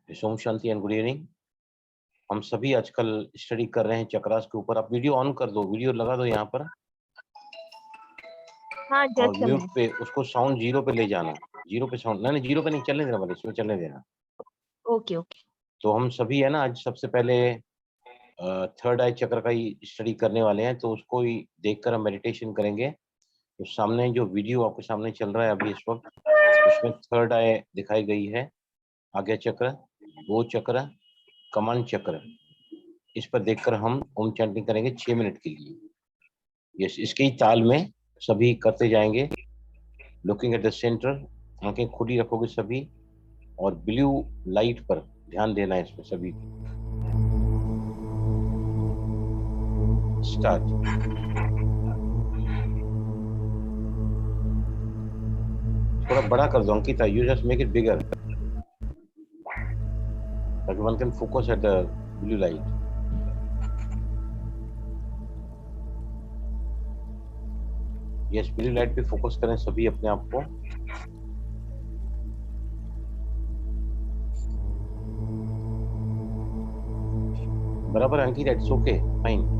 Om Shanti and good evening. हम सभी आजकल स्टडी कर रहे हैं चक्रास के ऊपर। आप वीडियो ऑन कर दो, वीडियो लगा दो यहाँ पर हाँ और जस्ट म्यूट पे उसको साउंड 0 पे ले जाना। 0 पे साउंड नहीं 0 पे नहीं चलने देना, इसमें चलने देना। Okay okay. तो हम सभी है ना आज सबसे पहले थर्ड आई चक्र का ही स्टडी करने वाले हैं, तो उसको ही देखकर हम मेडिटेशन करेंगे। तो सामने जो वीडियो आपके सामने चल रहा है अभी इस वक्त, उसमें थर्ड आई दिखाई गई है। आज्ञा चक्र, वो चक्र, कमान चक्र, इस पर देखकर हम ओम चैंटिंग करेंगे 6 मिनट के लिए। यस, इसके ही ताल में सभी करते जाएंगे। लुकिंग एट द सेंटर, आंखें खुली रखोगे सभी और ब्लू लाइट पर ध्यान देना है इसमें सभी। स्टार्ट। थोड़ा बड़ा कर दो Ankita, you just make it bigger ताकि one can focus at the blue light. Yes, blue light पे फोकस करें सभी अपने आप को। बराबर अंकिता, इट्स ओके, फाइन।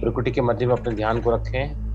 प्रकृति के मध्य में अपने ध्यान को रखें।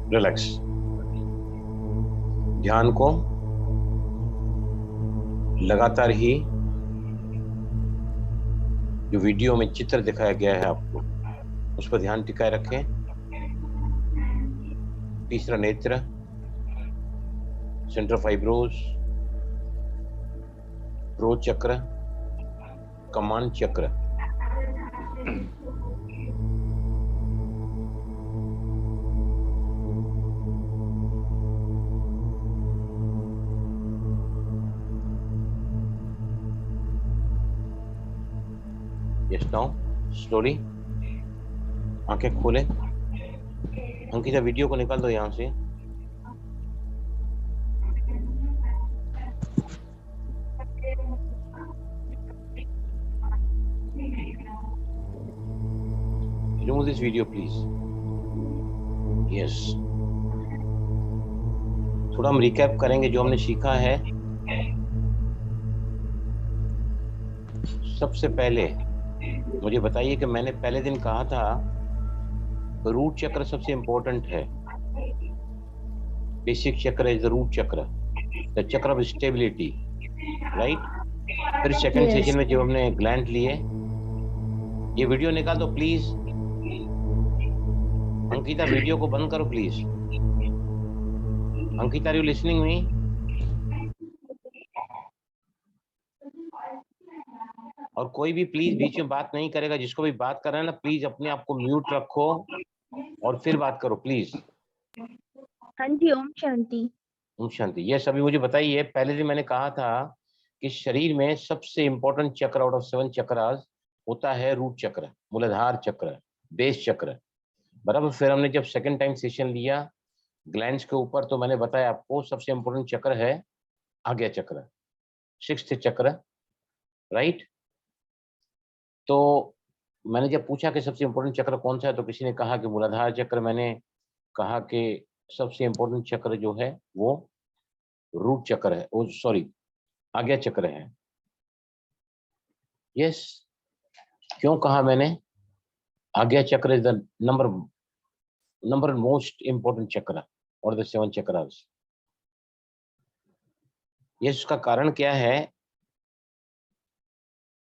रिलैक्स। ध्यान को लगातार ही जो वीडियो में चित्र दिखाया गया है आपको, उस पर ध्यान टिकाए रखें। तीसरा नेत्र, सेंटर फाइब्रोस, रोज चक्र, कमान चक्र, यस नाउ स्लोली आंखें खोले। अंकिता वीडियो को निकाल दो यहां से। Remove this video please. Yes. थोड़ा हम रिकैप करेंगे जो हमने सीखा है। सबसे पहले मुझे बताइए कि मैंने पहले दिन कहा था रूट चक्र सबसे इंपॉर्टेंट है। बेसिक चक्र इज द रूट चक्र, द चक्र ऑफ स्टेबिलिटी, राइट। फिर सेकंड सेशन में जब हमने ग्लैंड लिए, ये वीडियो निकाल दो प्लीज। अंकिता वीडियो को बंद करो please. Ankita are you listening me? और कोई भी प्लीज बीच में बात नहीं करेगा। जिसको भी बात कर रहा है ना, प्लीज अपने आप को म्यूट रखो और फिर बात करो प्लीज। हाँ जी, ओम शांति। ओम शांति। ये सभी मुझे बताइए, पहले दिन मैंने कहा था कि शरीर में सबसे इंपॉर्टेंट चक्र आउट ऑफ 7 चक्रास होता है रूट चक्र, मूलाधार चक्र, बेस चक्र, बराबर। फिर हमने जब सेकंड टाइम सेशन लिया ग्लैंड्स के ऊपर, तो मैंने बताया आपको सबसे इंपॉर्टेंट चक्र है आज्ञा चक्र, 6th चक्र, राइट। तो मैंने जब पूछा कि सबसे इंपॉर्टेंट चक्र कौन सा है, तो किसी ने कहा कि मूलाधार चक्र। मैंने कहा कि सबसे इंपॉर्टेंट चक्र जो है वो रूट चक्र है, वो सॉरी आज्ञा चक्र है। यस, क्यों कहा मैंने? आज्ञा चक्र is the number most important चक्र और द 7 चक्रास। यस, उसका कारण क्या है?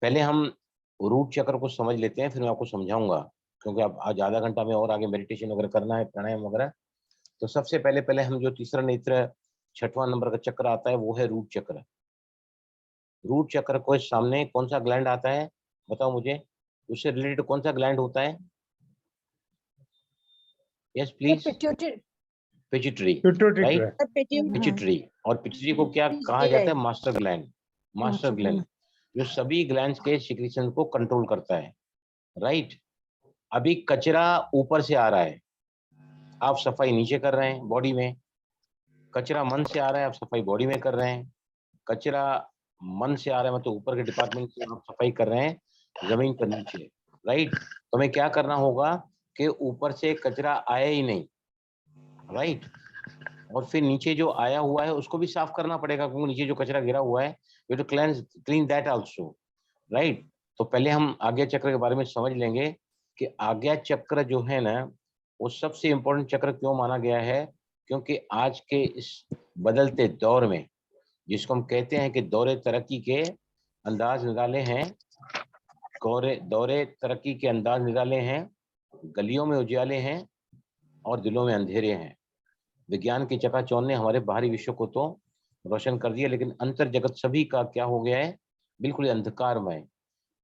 पहले हम रूट चक्र को समझ लेते हैं, फिर मैं आपको समझाऊंगा, क्योंकि अब आज आधा घंटा में और आगे मेडिटेशन वगैरह करना है, प्राणायाम वगैरह। तो सबसे पहले हम जो तीसरा नेत्र 6वां नंबर का चक्र आता है वो है रूट चक्र। रूट चक्र को सामने कौन सा ग्लैंड आता है बताओ मुझे, उससे रिलेटेड कौन सा ग्लैंड होता है? Yes please. Pituitary, right, pituitary. और पिट्यूटरी को क्या कहा जाता है? Master gland. मास्टर ग्लैंड जो सभी ग्लैंड्स के सिक्रीशन को कंट्रोल करता है, राइट। अभी कचरा ऊपर से आ रहा है, आप सफाई नीचे कर रहे हैं बॉडी में। कचरा मन से आ रहा है, आप सफाई बॉडी में कर रहे हैं। कचरा मन से आ रहा है, मतलब ऊपर के डिपार्टमेंट से आप सफाई कर रहे हैं जमीन पर नीचे, राइट। तो हमें क्या करना होगा कि ऊपर से कचरा आया ही नहीं, राइट, और फिर नीचे जो आया हुआ है उसको भी साफ करना पड़ेगा, क्योंकि नीचे जो कचरा गिरा हुआ है we to clean that also, right. तो पहले हम आज्ञा चक्र के बारे में समझ लेंगे कि आज्ञा चक्र जो है ना वो सबसे इम्पोर्टेंट चक्र क्यों माना गया है, क्योंकि आज के इस बदलते दौर में, जिसको हम कहते हैं कि दौरे तरक्की के अंदाज निराले हैं, दौरे तरक्की के अंदाज निराले हैं, गलियों में उजाले हैं और दिलों में अंधेरे हैं। विज्ञान की चकाचौंध ने हमारे बाहरी विश्व को तो रोशन कर दिया, लेकिन अंतर जगत सभी का क्या हो गया है, बिल्कुल अंधकारमय,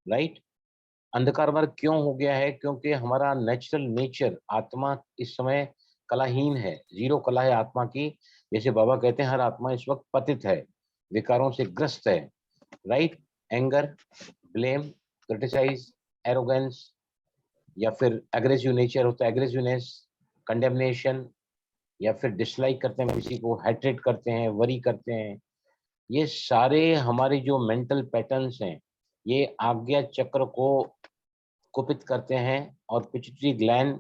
राइट। अंधकारमय क्यों हो गया है, क्योंकि हमारा नेचुरल नेचर आत्मा इस समय कलाहीन है, जीरो कला है आत्मा की। जैसे बाबा कहते हैं हर आत्मा इस वक्त पतित है, विकारों से ग्रस्त है, right. Anger, blame, criticise, arrogance, या फिर एग्रेसिव नेचर होता है, एग्रेसिवनेस, कंडेमनेशन, या फिर डिसलाइक करते हैं किसी को, हेट्रेट करते हैं, वरी करते हैं। ये सारे हमारे जो मेंटल पैटर्न्स हैं ये आज्ञा चक्र को कुपित करते हैं, और पिट्यूटरी ग्लैंड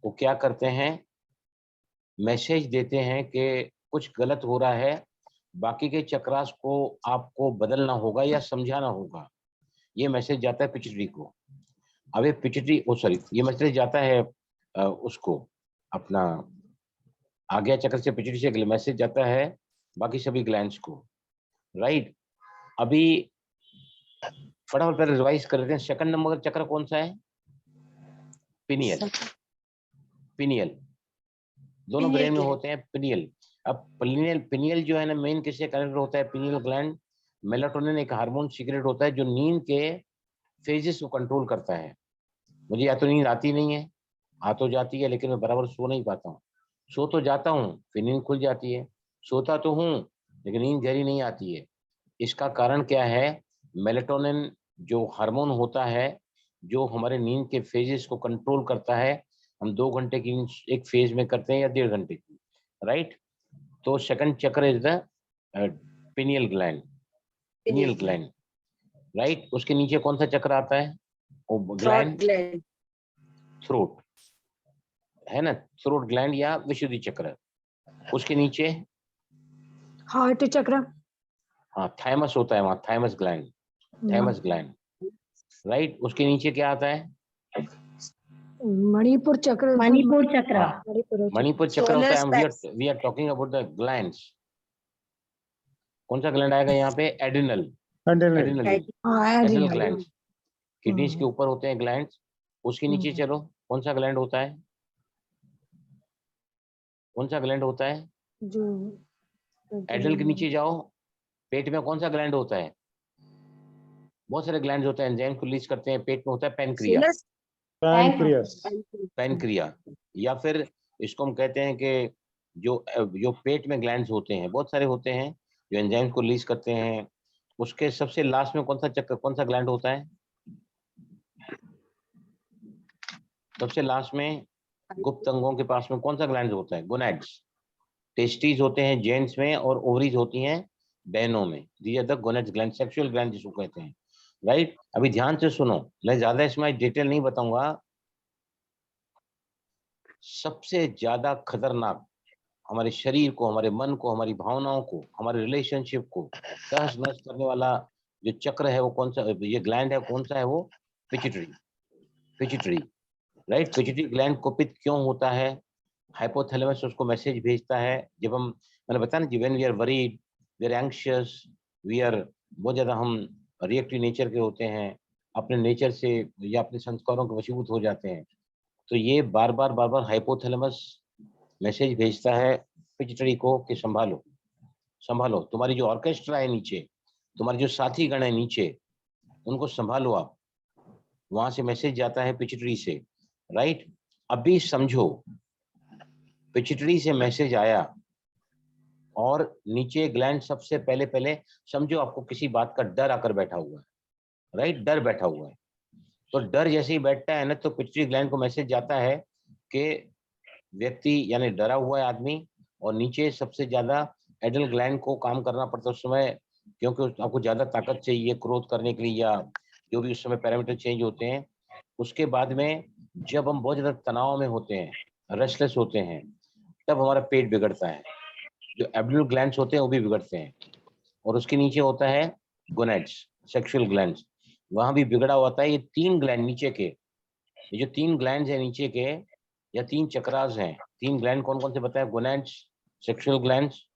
को क्या करते हैं, मैसेज देते हैं कि कुछ गलत हो रहा है, बाकी के चक्रास को आपको बदलना होगा या समझाना होगा। ये मैसेज जाता है पिट्यूटरी को। अब ये पिट्यूटरी ये मैसेज जाता है उसको अपना आज्ञा चक्र से पिट्यूटरी से मैसेज जाता है बाकी सभी ग्लैंड्स को, राइट। अभी फटाफट पहले रिवाइज कर लेते हैं। सेकंड नंबर का चक्र कौन सा है? पिनियल। पिनियल दोनों ब्रेन में होते हैं। पिनियल, अब पिनियल जो है ना मेन किससे कनेक्टेड होता है? पिनियल ग्लैंड मेलाटोनिन एक हार्मोन सीक्रेट होता है जो नींद के फेजेस को कंट्रोल करता है। मुझे या तो नींद आती नहीं है, आ तो जाती है, लेकिन मैं बराबर सो नहीं पाता हूँ। सो तो जाता हूँ फिर नींद खुल जाती है, सोता तो हूँ लेकिन नींद गहरी नहीं आती है। इसका कारण क्या है? मेलाटोनिन जो हार्मोन होता है जो हमारे नींद के फेजेस को कंट्रोल करता है। हम 2 घंटे की नींद एक फेज में करते हैं या 1.5 घंटे की, राइट। तो सेकंड चक्र is the pineal gland, pineal gland, right. उसके नीचे कौन सा चक्र आता है? ग्लैंड, थ्रोट है ना, थ्रोट ग्लैंड या विशुद्धि चक्र। उसके नीचे हार्ट चक्र, हाँ थाइमस होता है वहाँ, thymus gland, thymus gland, right. उसके नीचे क्या आता है? मणिपुर चक्र, मणिपुर चक्र, मणिपुर चक्र होता है। We are talking about the glands. कौन सा ग्लैंड आएगा यहाँ पे? एड्रिनल, एड्रिनल ग्लैंड्स, किडनीज के ऊपर होते हैं ग्लैंड्स। उसके नीचे चलो, कौन सा ग्लैंड होता है? कौन सा ग्लैंड होता है? जो एड्रिनल के नीचे जाओ, पेट में कौन सा ग्लैंड होता है? बहुत सारे ग्लैंड होते हैं, एंजाइम को रिलीज करते हैं। पेट में होता है पैनक्रिया, पैनक्रिया, या फिर इसको हम कहते हैं कि जो पेट में ग्लैंड्स होते हैं बहुत सारे होते हैं जो एंजाइम्स को रिलीज करते हैं। उसके सबसे लास्ट में कौन सा चक्कर, कौन सा ग्लैंड होता है? सबसे लास्ट में गुप्त अंगों के पास में कौन सा ग्लैंड होता है? गोनैड्स। टेस्टीज होते हैं जेंट्स में और ओवरीज होती हैं बहनों में। These are the gonads gland, sexual gland जिसको कहते हैं, राइट। अभी ध्यान से सुनो, मैं ज्यादा इसमें डिटेल नहीं बताऊंगा। सबसे ज्यादा खतरनाक हमारे शरीर को, हमारे मन को, हमारी भावनाओं को, हमारे रिलेशनशिप को तहस नहस करने वाला जो चक्र है वो कौन सा, ये ग्लैंड है कौन सा है? वो pituitary, pituitary, right. Pituitary gland कुपित क्यों होता है? हाइपोथैलेमस उसको मैसेज भेजता है जब हम, मैंने बताया ना, when we are worried, we are anxious, we are, बहुत ज्यादा हम रिएक्टिव नेचर के होते हैं, अपने नेचर से या अपने संस्कारों के वशीभूत हो जाते हैं। तो ये बार बार हाइपोथैलेमस मैसेज भेजता है पिट्यूटरी को कि संभालो, संभालो, तुम्हारी जो ऑर्केस्ट्रा है नीचे, तुम्हारे जो साथी गण है नीचे, उनको संभालो आप। वहां से मैसेज जाता है पिट्यूटरी से, राइट। अभी समझो, पिट्यूटरी से मैसेज आया और नीचे ग्लैंड सबसे पहले समझो आपको किसी बात का डर आकर बैठा हुआ है, राइट, डर बैठा हुआ है। तो डर जैसे ही बैठता है ना तो पिट्यूटरी ग्लैंड को मैसेज जाता है कि व्यक्ति यानी डरा हुआ है आदमी, और नीचे सबसे ज्यादा एड्रिनल ग्लैंड को काम करना पड़ता है उस समय। क्योंकि आपको ज्यादा ताकत चाहिए क्रोध करने के लिए, या जो भी उस समय पैरामीटर चेंज होते हैं। उसके बाद में जब हम बहुत ज्यादा तनाव में होते हैं, रेस्टलेस होते हैं, तब हमारा पेट बिगड़ता है। जो एब्डोमिनल ग्लैंड्स होते हैं वो भी बिगड़ते हैं, और उसके नीचे होता है गोनेड्स, सेक्सुअल ग्लैंड्स, वहां भी बिगड़ा होता है। ये 3 ग्लैंड नीचे के, ये जो 3 ग्लैंड्स हैं नीचे के, या 3 चक्रास हैं। 3 ग्लैंड कौन कौन से बताया? Gonads, sexual glands,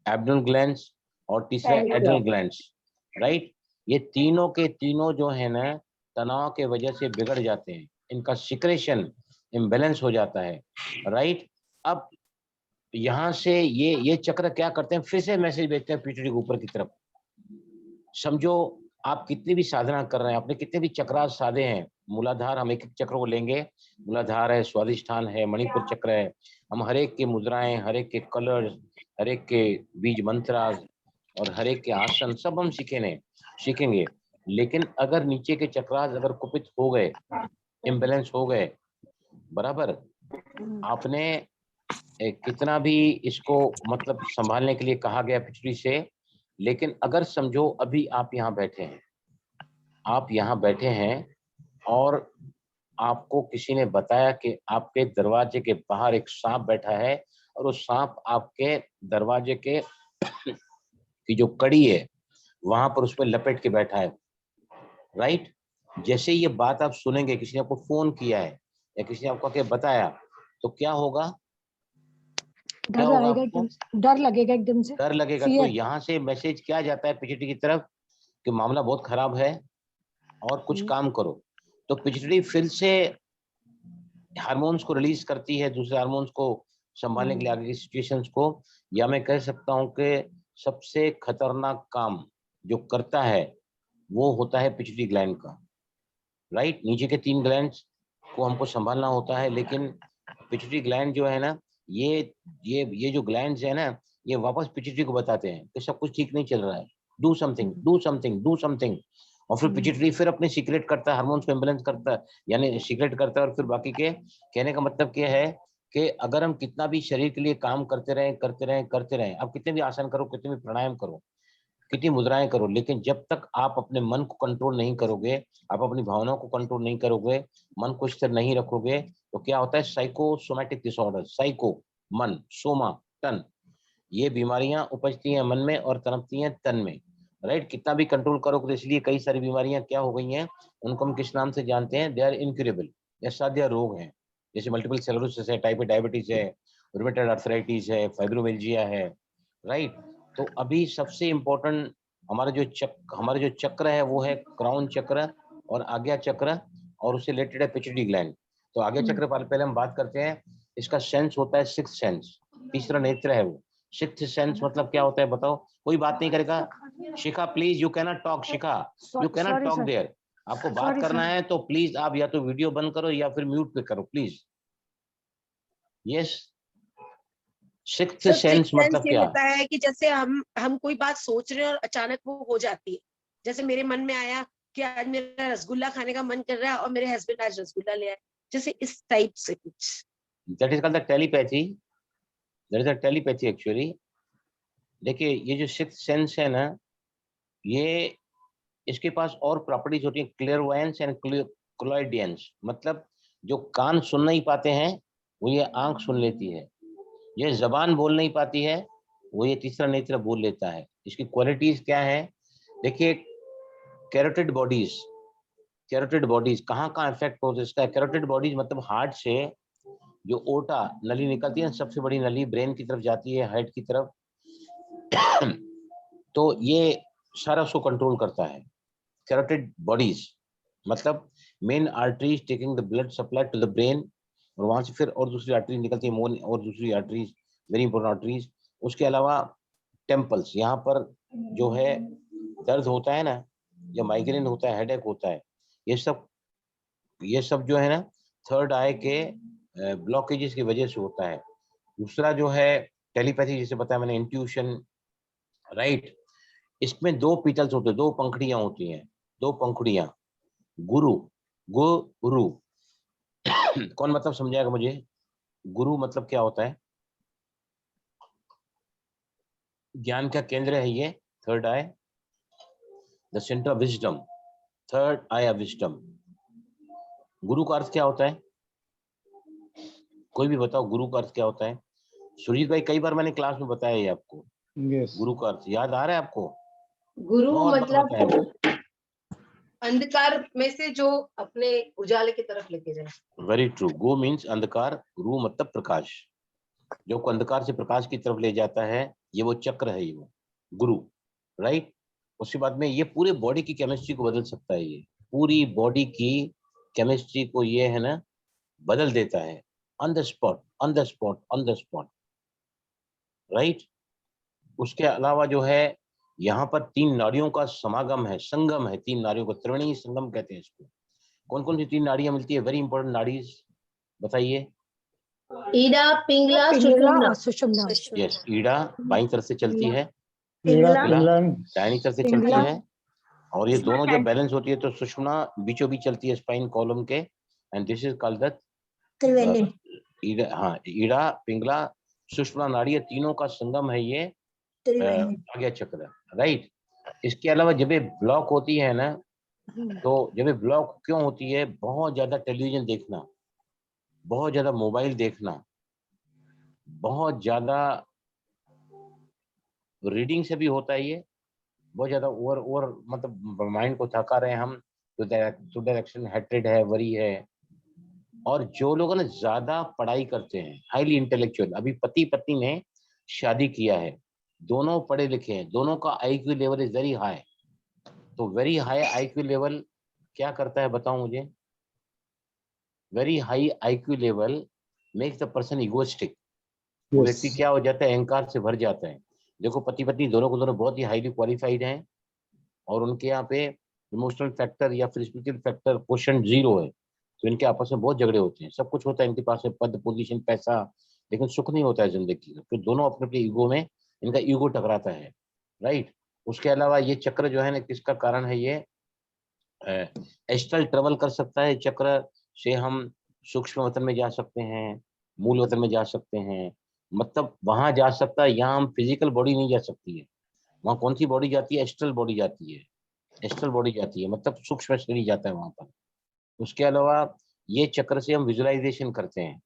abdominal glands, और तीसरा एड्रिनल ग्लैंड्स, राइट। ये तीनों के तीनों जो है ना, तनाव के वजह से बिगड़ जाते हैं, इनका सिक्रेशन इम्बैलेंस हो जाता है, राइट। अब यहाँ से ये चक्र क्या करते हैं, फिर से मैसेज भेजते हैं पीछे ऊपर की तरफ। समझो आप कितनी भी साधना कर रहे हैं, आपने कितने भी चक्रास साधे हैं, मूलाधार, हम एक एक चक्र को लेंगे, मूलाधार है, स्वादिष्ठान है, मणिपुर चक्र है, हम हर एक के मुद्राएं, हर एक के कलर्स, हर एक के बीज मंत्रास और हर एक के आसन सब हम सीखेंगे। लेकिन अगर नीचे के चक्रास अगर कुपित हो गए, इम्बैलेंस हो गए, बराबर, आपने कितना भी इसको मतलब संभालने के लिए कहा गया पिछड़ी से, लेकिन अगर समझो अभी आप यहाँ बैठे हैं, आप यहाँ बैठे हैं और आपको किसी ने बताया कि आपके दरवाजे के बाहर एक सांप बैठा है, और वो सांप आपके दरवाजे के की जो कड़ी है वहां पर उस पर लपेट के बैठा है, राइट। जैसे ये बात आप सुनेंगे, किसी ने आपको फोन किया है या किसी ने आपको आके बताया, तो क्या होगा? क्या होगा आपको? डर लगेगा एकदम से, डर लगेगा। तो यहाँ से मैसेज क्या जाता है पिछड़ी की तरफ कि मामला बहुत खराब है और कुछ काम करो। तो पिछड़ी फिर से हार्मोन्स को रिलीज करती है, दूसरे हार्मोन्स को संभालने के लिए आगे की सिचुएशंस को। या मैं कह सकता हूँ कि सबसे खतरनाक काम जो करता है वो होता है पिछड़ी ग्लैंड का, राइट। नीचे के 3 ग्लैंड्स को हमको संभालना होता है, लेकिन पिट्यूटरी ग्लैंड जो है ना, ये जो ग्लैंड्स है ना, ये वापस पिट्यूटरी को बताते हैं कि सब कुछ ठीक नहीं चल रहा है, do something do something do something. और फिर पिट्यूटरी फिर अपने सीक्रेट करता है, हार्मोन्स को इम्बैलेंस करता है, यानी सीक्रेट करता है। और फिर बाकी के कहने का मतलब क्या है कि अगर हम कितना भी शरीर के लिए काम करते रहें, आप कितने भी आसन करो, कितने भी प्राणायाम करो, कितनी मुद्राएं करो, लेकिन जब तक आप अपने मन को कंट्रोल नहीं करोगे, आप अपनी भावनाओं को कंट्रोल नहीं करोगे, मन को स्थिर नहीं रखोगे, तो क्या होता है? साइकोसोमैटिक डिसऑर्डर, साइको मन, सोमा तन, ये बीमारियां उपजती हैं मन में और तनपती हैं तन में, राइट। कितना भी कंट्रोल करोगे, तो इसलिए कई सारी बीमारियां क्या हो गई हैं, उनको हम किस नाम से जानते हैं? दे आर इनक्यूरेबल, ये असाध्य रोग हैं। जैसे मल्टीपल स्क्लेरोसिस है, टाइप 1 डायबिटीज है, रूमेटॉइड आर्थराइटिस है, फाइब्रोमिल्जिया है, राइट। तो अभी सबसे इम्पोर्टेंट हमारा जो चक्र है वो है क्राउन चक्र और आज्ञा चक्र, और उससे रिलेटेड है पिट्यूटरी ग्लैंड। तो आज्ञा चक्र पर पहले हम बात करते हैं। इसका सेंस होता है सिक्स्थ सेंस, तीसरा नेत्र है वो। सिक्स्थ सेंस मतलब क्या होता है बताओ? कोई बात नहीं करेगा। Shikha please, you can not talk. Shikha, you can not talk there. आपको बात करना है तो प्लीज आप या तो वीडियो बंद करो या फिर म्यूट पे करो प्लीज। यस, सिक्स्थ सेंस मतलब ये क्या? होता है कि जैसे हम कोई बात सोच रहे हैं और अचानक वो हो जाती है। जैसे मेरे मन में आया कि आज मेरा रसगुल्ला खाने का मन कर रहा है और मेरे हस्बैंड आज रसगुल्ला ले आए, जैसे इस टाइप से कुछ। That is called the telepathy, that is the telepathy actually. देखिए ये जो सिक्स्थ सेंस है ना, ये इसके पास और प्रॉपर्टीज होती है, क्लेयरवॉयंस एंड क्लॉइडियंस। मतलब जो कान सुन नहीं पाते हैं वो ये आंख सुन लेती है, ये जबान बोल नहीं पाती है वो ये तीसरा नेत्र बोल लेता है। इसकी क्वालिटीज क्या है? देखिए कैरोटिड बॉडीज कहाँ कहाँ इफेक्ट होता है इसका? कैरोटिड बॉडीज मतलब हार्ट से जो ओटा नली निकलती है, सबसे बड़ी नली ब्रेन की तरफ जाती है, हेड की तरफ, तो ये सारा उसको कंट्रोल करता है। कैरोटिड बॉडीज मतलब main arteries taking the blood supply to the brain, और वहां से फिर और दूसरी आर्टरीज निकलती है, मोन और दूसरी आर्टरीज, वेरी इंपॉर्टेंट आर्टरीज। उसके अलावा टेम्पल्स, यहाँ पर जो है दर्द होता है ना, या माइग्रेन होता है, हेडेक होता है, ये सब जो है ना थर्ड आई के ब्लॉकेजेस की वजह से होता है। दूसरा जो है टेलीपैथी, जैसे बताया मैंने, इंट्यूशन, राइट। इसमें 2 पीटल्स होते हैं, 2 पंखुड़ियां होती हैं, 2 पंखुड़ियां। गुरु, गुरु कौन मतलब समझाएगा मुझे? गुरु मतलब क्या होता है? ज्ञान का केंद्र है ये third I. The centre of wisdom, third I of wisdom. गुरु का अर्थ क्या होता है? कोई भी बताओ, गुरु का अर्थ क्या होता है? सुरजीत भाई, कई बार मैंने क्लास में बताया है आपको। यस, गुरु का अर्थ याद आ रहा है आपको? गुरु बहुत बार मतलब बताया है। अंधकार में से जो अपने उजाले की तरफ लेके जाए। Very true. गो मीन्स अंधकार, रू मतलब प्रकाश, जो को अंधकार से प्रकाश की तरफ ले जाता है, ये वो चक्र है, ये वो गुरु, राइट। उसके बाद में ये पूरे बॉडी की केमिस्ट्री को बदल सकता है, ये पूरी बॉडी की केमिस्ट्री को ये है ना बदल देता है, on the spot, on the spot, on the spot, right. उसके अलावा जो है यहाँ पर 3 नाड़ियों का समागम है, संगम है 3 नाड़ियों का, त्रिवेणी संगम कहते हैं इसको। कौन कौन सी 3 नाड़ियां मिलती है? वेरी इंपॉर्टेंट नाड़ीज बताइए। ईड़ा, पिंगला, पिंगला सुषुम्ना। और सुषुम्ना। यस, ईड़ा बाईं तरफ से चलती है, पिंगला, पिंगला दाहिनी तरफ से चलती पिंगला। है, और ये दोनों जब बैलेंस होती है तो सुषुम्ना बीचों बीच चलती है स्पाइन कॉलम के, and this is called the Triveni. Ida. हाँ, ईड़ा, पिंगला, सुषुम्ना नाड़ी, ये तीनों का संगम है ये आज्ञा चक्र, राइट। इसके अलावा जब ये ब्लॉक होती है ना, तो जब ये ब्लॉक क्यों होती है? बहुत ज्यादा टेलीविजन देखना, बहुत ज्यादा मोबाइल देखना, बहुत ज्यादा रीडिंग से भी होता है ये, बहुत ज्यादा ओवर ओवर मतलब माइंड को थका रहे हैं हम, तो डायरेक्शन हेट्रेड है, वरी है। और जो लोग ना ज्यादा पढ़ाई करते हैं, हाईली इंटेलेक्चुअल, अभी पति पत्नी ने शादी किया है, दोनों पढ़े लिखे हैं, दोनों का IQ level is very high, तो वेरी हाई आईक्यू लेवल क्या करता है बताओ मुझे? Very high IQ level makes the person egoistic. वो व्यक्ति क्या हो जाता है? अहंकार से भर जाता है। देखो, पति पत्नी दोनों को दोनों बहुत ही हाईली क्वालिफाइड हैं, और उनके यहाँ पे इमोशनल फैक्टर या फिर स्पिरिचुअल फैक्टर क्वेश्चन 0 है, तो इनके आपस में बहुत झगड़े होते हैं। सब कुछ होता है इनके पास में, पद, पोजीशन, पैसा, लेकिन सुख नहीं होता है जिंदगी में, तो दोनों अपने अपने ईगो में, इनका ईगो टकराता है, राइट। उसके अलावा ये चक्र जो है ना, किसका कारण है? ये एस्ट्रल ट्रेवल कर सकता है चक्र से, हम सूक्ष्म वतन में जा सकते हैं, मूल वतन में जा सकते हैं, मतलब वहां जा सकता है, यहाँ हम फिजिकल बॉडी नहीं जा सकती है। वहाँ कौन सी बॉडी जाती है? एस्ट्रल बॉडी जाती है, एस्ट्रल बॉडी जाती है, मतलब सूक्ष्म शरीर जाता है वहां पर। उसके अलावा ये चक्र से हम विजुअलाइजेशन करते हैं,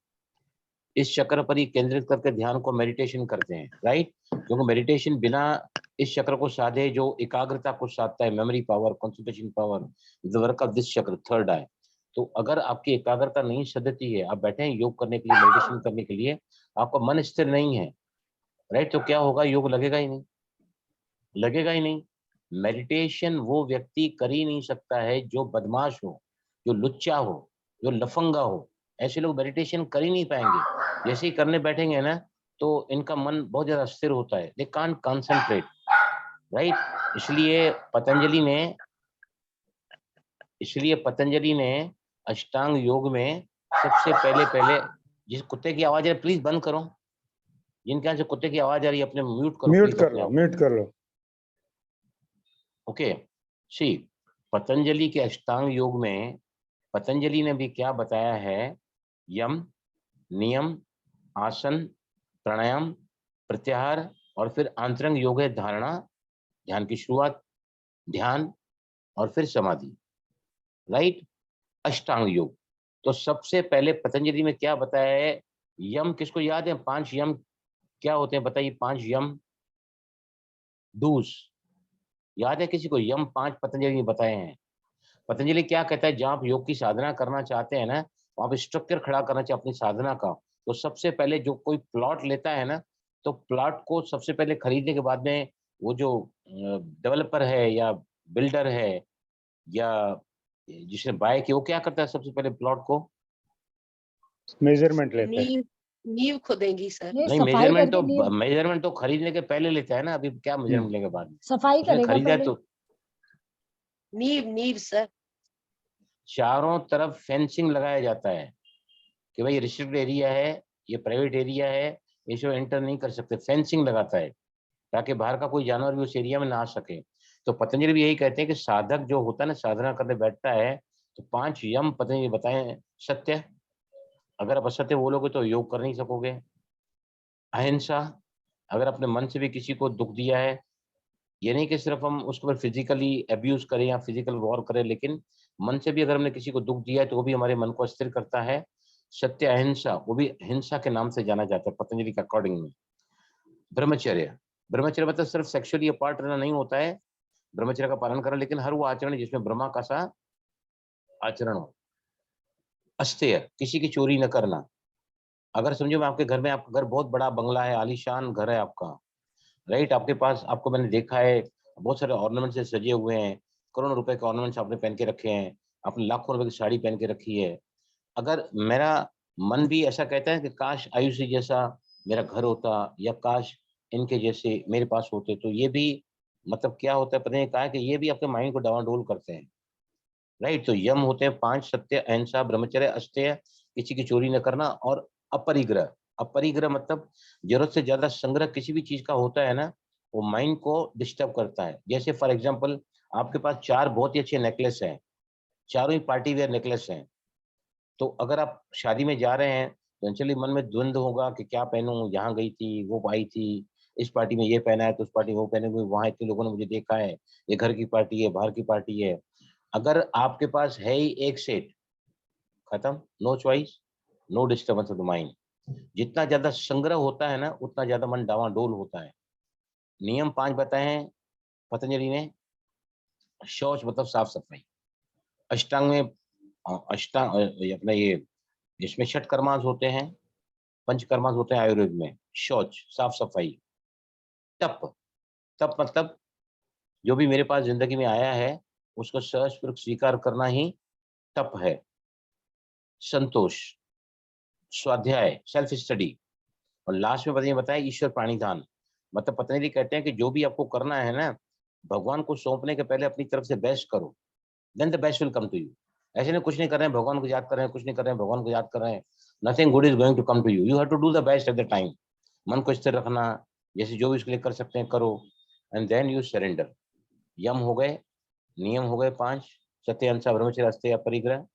इस चक्र पर ही केंद्रित करके ध्यान को मेडिटेशन करते हैं, राइट। क्योंकि मेडिटेशन बिना इस चक्र को साधे जो एकाग्रता को साधता है, memory power, concentration power, the work of this चक्र, थर्ड आई। तो अगर आपकी एकाग्रता नहीं सधती है, आप बैठे हैं योग करने के लिए, मेडिटेशन करने के लिए, आपका मन स्थिर नहीं है, राइट, तो क्या होगा? योग लगेगा ही नहीं, लगेगा ही नहीं। मेडिटेशन वो व्यक्ति कर ही नहीं सकता है जो बदमाश हो, जो लुच्चा हो, जो लफंगा हो, ऐसे लोग मेडिटेशन कर ही नहीं पाएंगे। जैसे ही करने बैठेंगे ना, तो इनका मन बहुत ज्यादा स्थिर होता है, दे कांट कंसंट्रेट, राइट। इसलिए पतंजलि ने अष्टांग योग में सबसे पहले जिस कुत्ते की आवाज है, प्लीज बंद करो, जिनके यहाँ से कुत्ते की आवाज आ रही है अपने म्यूट करो, म्यूट please कर अपने लो, आप। म्यूट कर लो। ओके, सी पतंजलि के अष्टांग योग में पतंजलि ने भी क्या बताया है? यम, नियम, आसन, प्राणायाम, प्रत्याहार, और फिर आंतरंग योग है धारणा, ध्यान की शुरुआत, ध्यान, और फिर समाधि, राइट, अष्टांग योग। तो सबसे पहले पतंजलि में क्या बताया है? यम, किसको याद है? 5 यम क्या होते हैं बताइए? 5 यम डूज याद है किसी को? यम 5 पतंजलि ने बताए हैं। पतंजलि क्या कहता है? जब आप योग की साधना करना चाहते हैं ना, तो आप स्ट्रक्चर खड़ा करना चाहिए अपनी साधना का, तो सबसे पहले जो कोई प्लॉट लेता है ना, तो प्लॉट को सबसे पहले खरीदने के बाद में वो जो डेवलपर है या बिल्डर है या जिसने बाय किया, वो क्या करता है? सबसे पहले प्लॉट को मेजरमेंट लेते हैं। नींव नींव खोदेंगी सर। नहीं, मेजरमेंट तो खरीदने के पहले लेता है ना, अभी क्या मेजरमेंट लेंगे बाद में? सफाई उसने करेगा खरीदा पहले। तो नींव नींव सर। चारों तरफ फेंसिंग लगाया जाता है कि भाई रिस्ट्रिक्टेड एरिया है, ये प्राइवेट एरिया है, इसको एंटर नहीं कर सकते, फेंसिंग लगाता है ताकि बाहर का कोई जानवर भी उस एरिया में ना आ सके। तो पतंजलि भी यही कहते हैं कि साधक जो होता है ना, साधना करने बैठता है, तो 5 यम पतंजलि बताए। सत्य, अगर आप असत्य बोलोगे तो योग कर नहीं सकोगे। अहिंसा, अगर अपने मन से भी किसी को दुख दिया है ये नहीं कि सिर्फ हम उसके ऊपर फिजिकली अब्यूज करें या फिजिकल वॉर करें, लेकिन मन से भी अगर हमने किसी को दुख दिया है तो वो भी हमारे मन को स्थिर करता है। सत्य अहिंसा, वो भी हिंसा के नाम से जाना जाता है पतंजलि के अकॉर्डिंग में। ब्रह्मचर्य, ब्रह्मचर्य मतलब सिर्फ सेक्सुअली अपार्ट रहना नहीं होता है, ब्रह्मचर्य का पालन करना, लेकिन हर वो आचरण जिसमें ब्रह्मा का सा आचरण हो। अस्तेय, किसी की चोरी न करना। अगर समझो मैं आपके घर में, आपका घर बहुत बड़ा बंगला है, आलीशान घर है आपका, राइट, आपके पास, आपको मैंने देखा है बहुत सारे ऑर्नामेंट से सजे हुए हैं, करोड़ों रुपए के ऑर्नामेंट्स आपने पहन के रखे हैं, आपने लाखों रुपए की साड़ी पहन के रखी है। अगर मेरा मन भी ऐसा कहता है कि काश आयुषी जैसा मेरा घर होता, या काश इनके जैसे मेरे पास होते, तो ये भी मतलब क्या होता है पता नहीं, कहा है कि ये भी आपके माइंड को डावाडोल करते हैं, राइट। तो यम होते हैं 5, सत्य, अहिंसा, ब्रह्मचर्य, अस्तेय, किसी की चोरी न करना, और अपरिग्रह। अपरिग्रह मतलब जरूरत से ज्यादा संग्रह किसी भी चीज का होता है ना, वो माइंड को डिस्टर्ब करता है। जैसे फॉर एग्जांपल आपके पास 4 बहुत ही अच्छे नेकलेस हैं, चारों ही पार्टी वेयर नेकलेस हैं, तो अगर आप शादी में जा रहे हैं तो एक्चुअली मन में द्वंद्व होगा कि क्या पहनूं, यहाँ गई थी, वो आई थी, इस पार्टी में ये पहना है तो उस पार्टी में वो पहने हुए, वहां इतने लोगों ने मुझे देखा है, ये घर की पार्टी है, बाहर की पार्टी है। अगर आपके पास है ही एक सेट, खत्म, no choice, no disturbance of the mind. जितना ज्यादा संग्रह होता है ना, उतना ज्यादा मन डावाडोल होता है। नियम 5 बताए हैं पतंजलि ने। शौच मतलब साफ सफाई। अष्टांग में अष्टांग अपना ये, जिसमें षट कर्मांश होते हैं, पंच कर्मांश होते हैं आयुर्वेद में। शौच साफ सफाई। तप, तप मतलब जो भी मेरे पास जिंदगी में आया है उसको सहस्पूर्वक स्वीकार करना ही तप है। संतोष, स्वाध्याय, सेल्फ स्टडी, और लास्ट में बताया ईश्वर प्राणिधान। मतलब पतंजलि कहते हैं कि जो भी आपको करना है ना, भगवान को सौंपने के पहले अपनी तरफ से बेस्ट करो, then the best will come to you. ऐसे नहीं कुछ नहीं कर रहे हैं भगवान को याद कर रहे हैं, कुछ नहीं कर रहे हैं भगवान को याद कर रहे हैं, nothing good is going to come to you. You have to do the best at the time. मन को स्थिर रखना, जैसे जो भी उसके लिए कर सकते हैं करो, एंड देन यू सरेंडर। यम हो गए, नियम हो गए 5, सत्य, अहिंसा, ब्रह्मचर्य, अस्तेय, अपरिग्रह,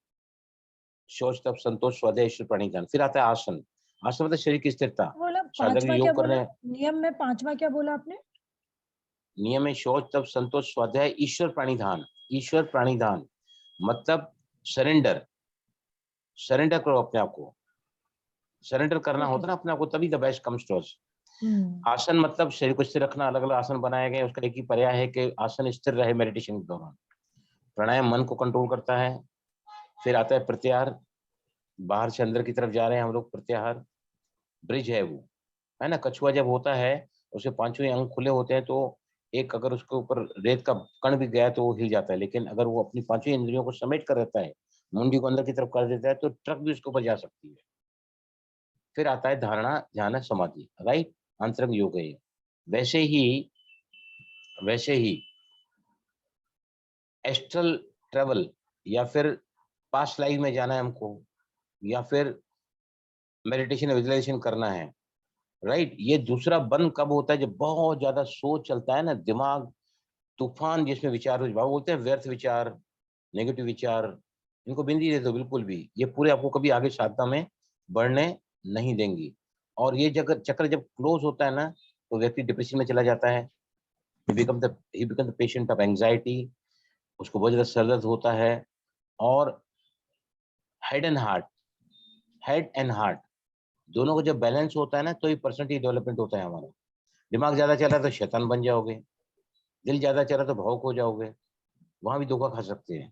शौच, तप, संतोष, स्वाध्याय, ईश्वर प्राणिधान। फिर आता है आसन। आसन मतलब शरीर की स्थिरता। बोला शायद अगर पांचवा क्या योग कर रहे बोला? हैं, नियम में पांचवा क्या बोला आपने? नियम है शौच, तप, संतोष, स्वाध्याय, ईश्वर प्राणिधान। ईश्वर प्राणिधान मतलब सरेंडर, सरेंडर करो अपने आप को, सरेंडर करना ओके। होता है ना अपने आप को, तभी the best comes to us. आसन मतलब शरीर को स्थिर रखना, अलग अलग आसन बनाए गए, उसका एक ही पर्याय है कि आसन स्थिर रहे मेडिटेशन के दौरान। प्राणायाम मन को कंट्रोल करता है। फिर आता है प्रत्याहार, बाहर से अंदर की तरफ जा रहे हैं हम लोग, प्रत्याहार ब्रिज है वो, है ना। कछुआ जब होता है उसके पांचों ही अंग खुले होते हैं, तो एक अगर उसके ऊपर रेत का कण भी गया तो वो हिल जाता है, लेकिन अगर वो अपनी पांचों इंद्रियों को समेट कर रहता है, मुंडी को अंदर की तरफ कर देता है, तो ट्रक भी उसके ऊपर जा सकती है। फिर आता है धारणा, ध्यान, समाधि, राइट, अंतरंग योग है ये। वैसे ही एस्ट्रल ट्रेवल, या फिर पास्ट लाइफ में जाना है हमको, या फिर मेडिटेशन विजुअलाइजेशन करना है, राइट। ये दूसरा बंद कब होता है? जब बहुत ज्यादा सोच चलता है ना, दिमाग तूफान जिसमें विचार, बाबा बोलते हैं व्यर्थ विचार, नेगेटिव विचार, इनको बिंदी दे दो बिल्कुल भी, ये पूरे आपको कभी आगे साधना में बढ़ने नहीं देंगी। और ये जगह चक्र जब क्लोज होता है ना, तो व्यक्ति डिप्रेशन में चला जाता है। He become the patient of anxiety, उसको बहुत ज्यादा सर दर्द होता है। और head and heart, head and heart दोनों को जब बैलेंस होता है ना, तो ही पर्सनैलिटी डेवलपमेंट होता है हमारा। दिमाग ज्यादा चल रहा है तो शैतान बन जाओगे, दिल ज्यादा चल रहा है तो भावुक हो जाओगे, वहां भी धोखा खा सकते हैं।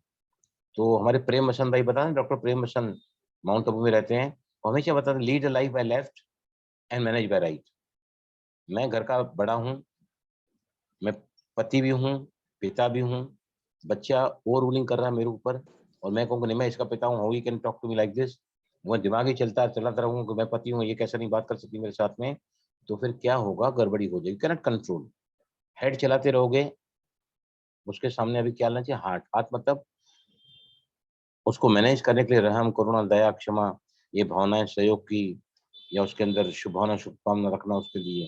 तो हमारे प्रेम मसन भाई बता, डॉक्टर प्रेम मसन माउंट आबू में रहते हैं, वो हमेशा बताते, lead life by left and manage by right. मैं घर का बड़ा हूँ, मैं पति भी हूँ, पिता भी हूँ, बच्चा ओवर रूलिंग कर रहा है मेरे ऊपर, और मैं कहूँगा नहीं मैं इसका पिता हूँ, how you can talk to me like this. वो दिमाग ही चलाता रहूंगा कि मैं पति हूँ, ये कैसे नहीं बात कर सकती मेरे साथ में, तो फिर क्या होगा, गड़बड़ी हो जाएगी, कैनॉट कंट्रोल। हेड चलाते रहोगे, उसके सामने अभी क्या लाना चाहिए, हार्ट। हार्ट मतलब उसको मैनेज करने के लिए रहम, करुणा, दया, क्षमा, ये भावनाएं सहयोग की, या उसके अंदर शुभ भावना, शुभकामना रखना उसके लिए।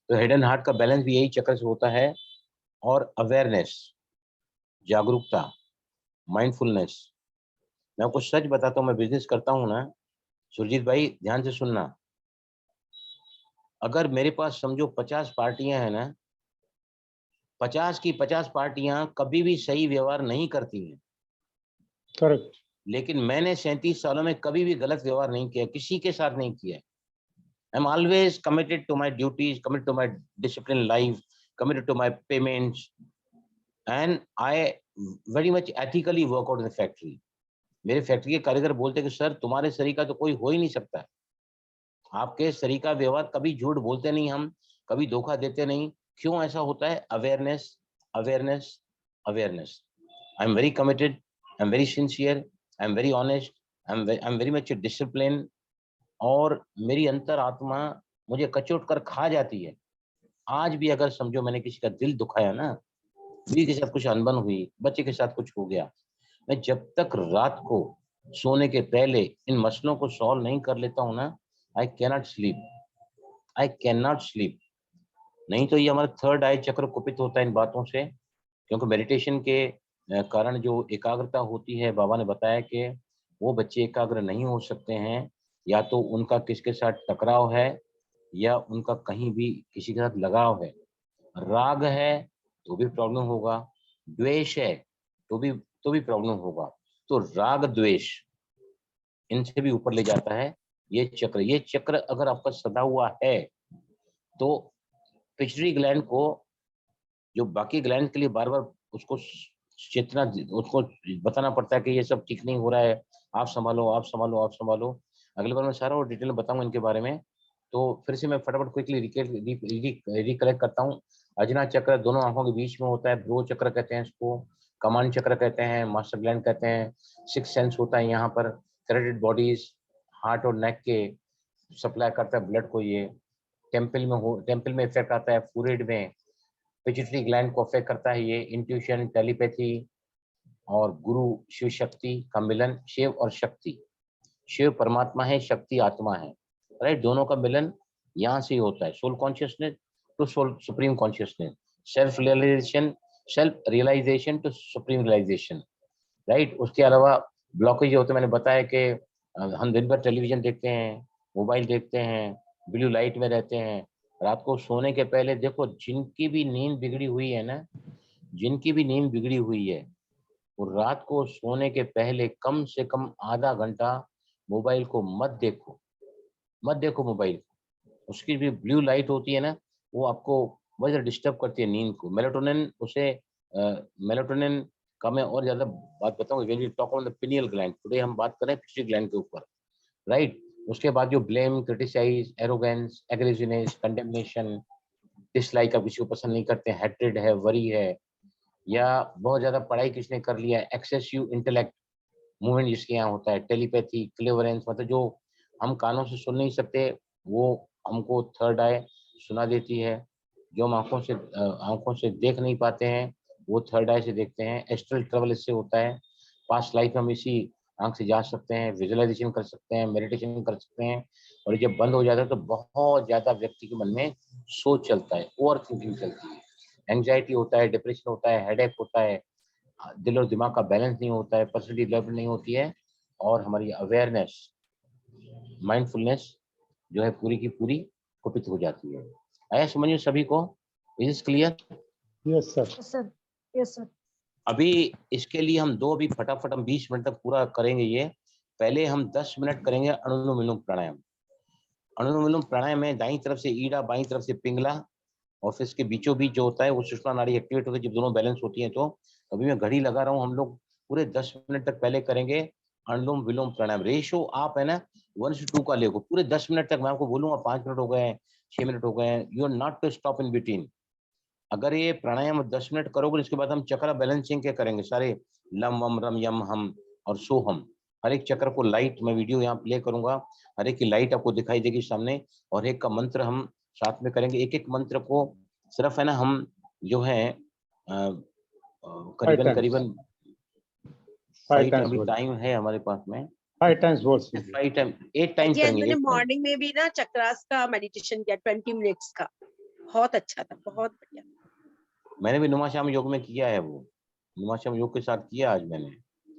तो हेड एंड हार्ट का बैलेंस भी यही चक्र से होता है। और अवेयरनेस, जागरूकता, माइंडफुलनेस। मैं आपको सच बताता हूँ, मैं बिजनेस करता हूँ ना सुरजीत भाई, ध्यान से सुनना, अगर मेरे पास समझो 50 पार्टियां हैं ना, 50 की 50 पार्टियां कभी भी सही व्यवहार नहीं करती हैं, करेक्ट। लेकिन मैंने 37 सालों में कभी भी गलत व्यवहार नहीं किया, किसी के साथ नहीं किया। I am always committed to my duties, committed to my discipline life, committed to my payments, and I very much ethically work out in the factory. मेरे फैक्ट्री के कारीगर बोलते कि सर तुम्हारे शरीर का तो कोई हो ही नहीं सकता, आपके शरीर का व्यवहार, कभी झूठ बोलते नहीं हम, कभी धोखा देते नहीं। क्यों ऐसा होता है? Awareness, awareness, awareness. I am very committed, I am very sincere, I am very honest, I am very much discipline, और मेरी अंतर आत्मा मुझे कचोट कर खा जाती है। आज भी अगर समझो मैंने किसी का दिल दुखाया ना, बीवी के साथ कुछ अनबन हुई, बच्चे के साथ कुछ हो गया, मैं जब तक रात को सोने के पहले इन मसलों को सॉल्व नहीं कर लेता हूं ना, I cannot sleep, I can not sleep. नहीं तो ये हमारा थर्ड आई चक्र कुपित होता है इन बातों से, क्योंकि मेडिटेशन के कारण जो एकाग्रता होती है, बाबा ने बताया कि वो बच्चे एकाग्र नहीं हो सकते हैं, या तो उनका किसके साथ टकराव है, या उनका कहीं भी किसी के साथ लगाव है। राग है तो भी प्रॉब्लम होगा, द्वेष है तो भी प्रॉब्लम होगा। तो राग द्वेष इनसे भी ऊपर ले जाता है ये चक्र। ये चक्र अगर आपका सदा हुआ है तो पिट्यूटरी ग्लैंड को, जो बाकी ग्लैंड के लिए बार बार उसको चेतना, उसको बताना पड़ता है कि ये सब ठीक नहीं हो रहा है, आप संभालो, आप संभालो, आप संभालो। अगली बार मैं सारा और डिटेल बताऊंगा इनके बारे में। तो फिर से मैं फटाफट क्विकली रिकलेक्ट करता हूँ। अजना चक्र दोनों आंखों के बीच में होता है, ब्रो चक्र कहते हैं इसको, कमांड चक्र कहते हैं, मास्टर ग्लैंड कहते हैं। सिक्स सेंस होता है यहाँ पर, कैरोटिड बॉडीज हार्ट और नेक के सप्लाई करता है ब्लड को। ये टेम्पल में इफेक्ट आता है, फोरहेड में पिट्यूटरी ग्लैंड को अफेक्ट करता है ये। इंट्यूशन, टेलीपैथी और गुरु शिव शक्ति का मिलन। शिव और शक्ति, शिव परमात्मा है, शक्ति आत्मा है, राइट? दोनों का मिलन यहाँ से ही होता है। Soul consciousness to soul supreme consciousness, self realisation to supreme realisation, right? उसके अलावा ब्लॉकेज होते हैं, मैंने बताया कि हम दिन भर टेलीविजन देखते हैं, मोबाइल देखते हैं, ब्लू लाइट में रहते हैं। रात को सोने के पहले देखो, जिनकी भी नींद बिगड़ी हुई है ना, जिनकी भी नींद बिगड़ी हुई है, वो रात को सोने के पहले कम से कम आधा घंटा मोबाइल को मत देखो, मत देखो मोबाइल। उसकी भी ब्लू लाइट होती है ना, वो आपको बहुत ज़्यादा डिस्टर्ब करती है नींद को। मेलाटोनिन, उसे मेलाटोनिन का मैं और ज़्यादा बात बताऊंगा when we talk on the pineal gland. Today हम बात करें पिट्यूटरी ग्लैंड के ऊपर, राइट? उसके बाद जो blame, criticise, arrogance, aggressiveness, condemnation, dislike, आप किसी को पसंद नहीं करते, हेट्रेड है, वरी है, या बहुत ज्यादा पढ़ाई किसने कर लिया है, एक्सेसिव इंटेलेक्ट मूवमेंट जिसके यहाँ होता है, टेलीपैथी, क्लेवरेंस, मतलब जो हम कानों से सुन नहीं सकते वो हमको थर्ड आई सुना देती है। जो हम आंखों से देख नहीं पाते हैं वो थर्ड आई से देखते हैं। एस्ट्रल ट्रेवल इससे होता है, पास्ट लाइफ हम इसी आंख से जा सकते हैं, विजुअलाइजेशन कर सकते हैं, मेडिटेशन कर सकते हैं। और जब बंद हो जाता है तो बहुत ज्यादा व्यक्ति के मन में सोच चलता है, ओवर थिंकिंग चलती है, एंजाइटी होता है, डिप्रेशन होता है, हेडेक होता है, दिल और दिमाग का बैलेंस नहीं होता है, पर्सनैलिटी डेवलपमेंट नहीं होती है, और हमारी अवेयरनेस, माइंडफुलनेस जो है पूरी की पूरी कुपित हो जाती है। आया समझ में सभी को? Is clear? Yes sir. Yes sir, yes sir. अभी इसके लिए हम अभी फटाफट हम 20 मिनट तक पूरा करेंगे ये। पहले हम 10 मिनट करेंगे अनुलोम विलोम प्राणायाम। अनुलोम विलोम प्राणायाम में दाईं तरफ से ईड़ा, बाईं तरफ से पिंगला, और फिर इसके बीचों बीच जो होता है वो सुषुम्ना नाड़ी एक्टिवेट होती है जब दोनों बैलेंस होती हैं। तो अभी मैं घड़ी लगा रहा हूँ, हम लोग पूरे 10 मिनट तक पहले करेंगे अनुलोम विलोम प्राणायाम। रेशो आप है ना 1:2 का लेगो। पूरे 10 मिनट तक मैं आपको बोलूंगा 5 मिनट हो गए हैं, 6 मिनट हो गए हैं, you are not to stop in between. अगर ये प्राणायाम 10 मिनट करोगे, इसके बाद हम चक्र बैलेंसिंग के करेंगे सारे, लम वम रम यम हम और सोहम। हर एक चक्र को लाइट, मैं वीडियो यहाँ प्ले करूंगा, हर एक की लाइट आपको दिखाई देगी सामने, और एक का मंत्र हम साथ में करेंगे। एक एक मंत्र को सिर्फ है ना हम जो है करीबन 5 टाइम, अभी टाइम है हमारे पास में, 5 टाइम्स बोल 8 टाइम जी, करेंगे। मैंने मॉर्निंग में भी ना चक्रास का मेडिटेशन किया 20 मिनट्स का, बहुत अच्छा था, बहुत बढ़िया। मैंने भी नुमा श्याम योग में किया है, वो नुमा श्याम योग के साथ किया आज मैंने।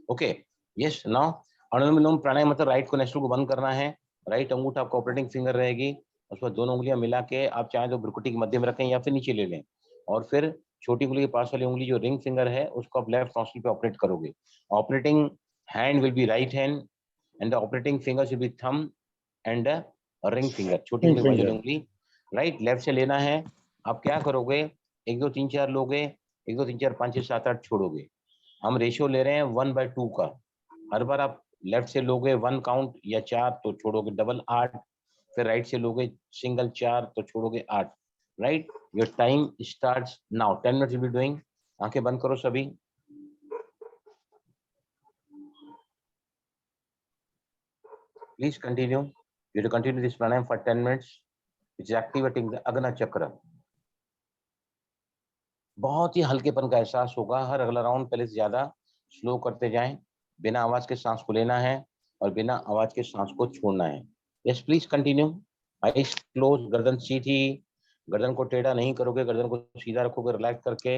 Okay, yes. नाउ अनुलोम विलोम प्राणायाम मतलब राइट कोलेस्ट्रॉल को बंद करना है, राइट अंगूठा आपका ऑपरेटिंग फिंगर रहेगी, उस पर दोनों उंगलियां मिला के आप चाहें तो भ्रुकुटी के मध्य में रखें या फिर नीचे ले लें, और फिर छोटी उंगली के पास वाली उंगली जो रिंग फिंगर है उसको आप लेफ्ट नॉस्ट्रिल पे ऑपरेट करोगे। Operating hand will be right hand and the operating fingers will be thumb and ring finger, छोटी Ring उंगली के पास वाली finger. उंगली राइट लेफ्ट से लेना है। आप क्या करोगे, 1 2 3 4 लोगे, 1 2 3 4 5 6 7 8 छोड़ोगे। हम रेशियो ले रहे हैं 1/2 का। हर बार आप लेफ्ट से लोगे 1 काउंट या 4 तो छोड़ोगे डबल 8, फिर राइट से लोगे सिंगल 4 तो छोड़ोगे 8। Right, your time starts now. 10 minutes will be doing. आंखें बंद करो सभी। Please continue. You have to continue this pranayam for 10 minutes, which is activating the Agna Chakra. बहुत ही हल्केपन का एहसास होगा। हर अगला राउंड पहले से ज्यादा स्लो करते जाएं। बिना आवाज के सांस को लेना है और बिना आवाज के सांस को छोड़ना है। Yes please continue. Eyes close, गर्दन सीधी, गर्दन को टेढ़ा नहीं करोगे, गर्दन को सीधा रखोगे रिलैक्स करके।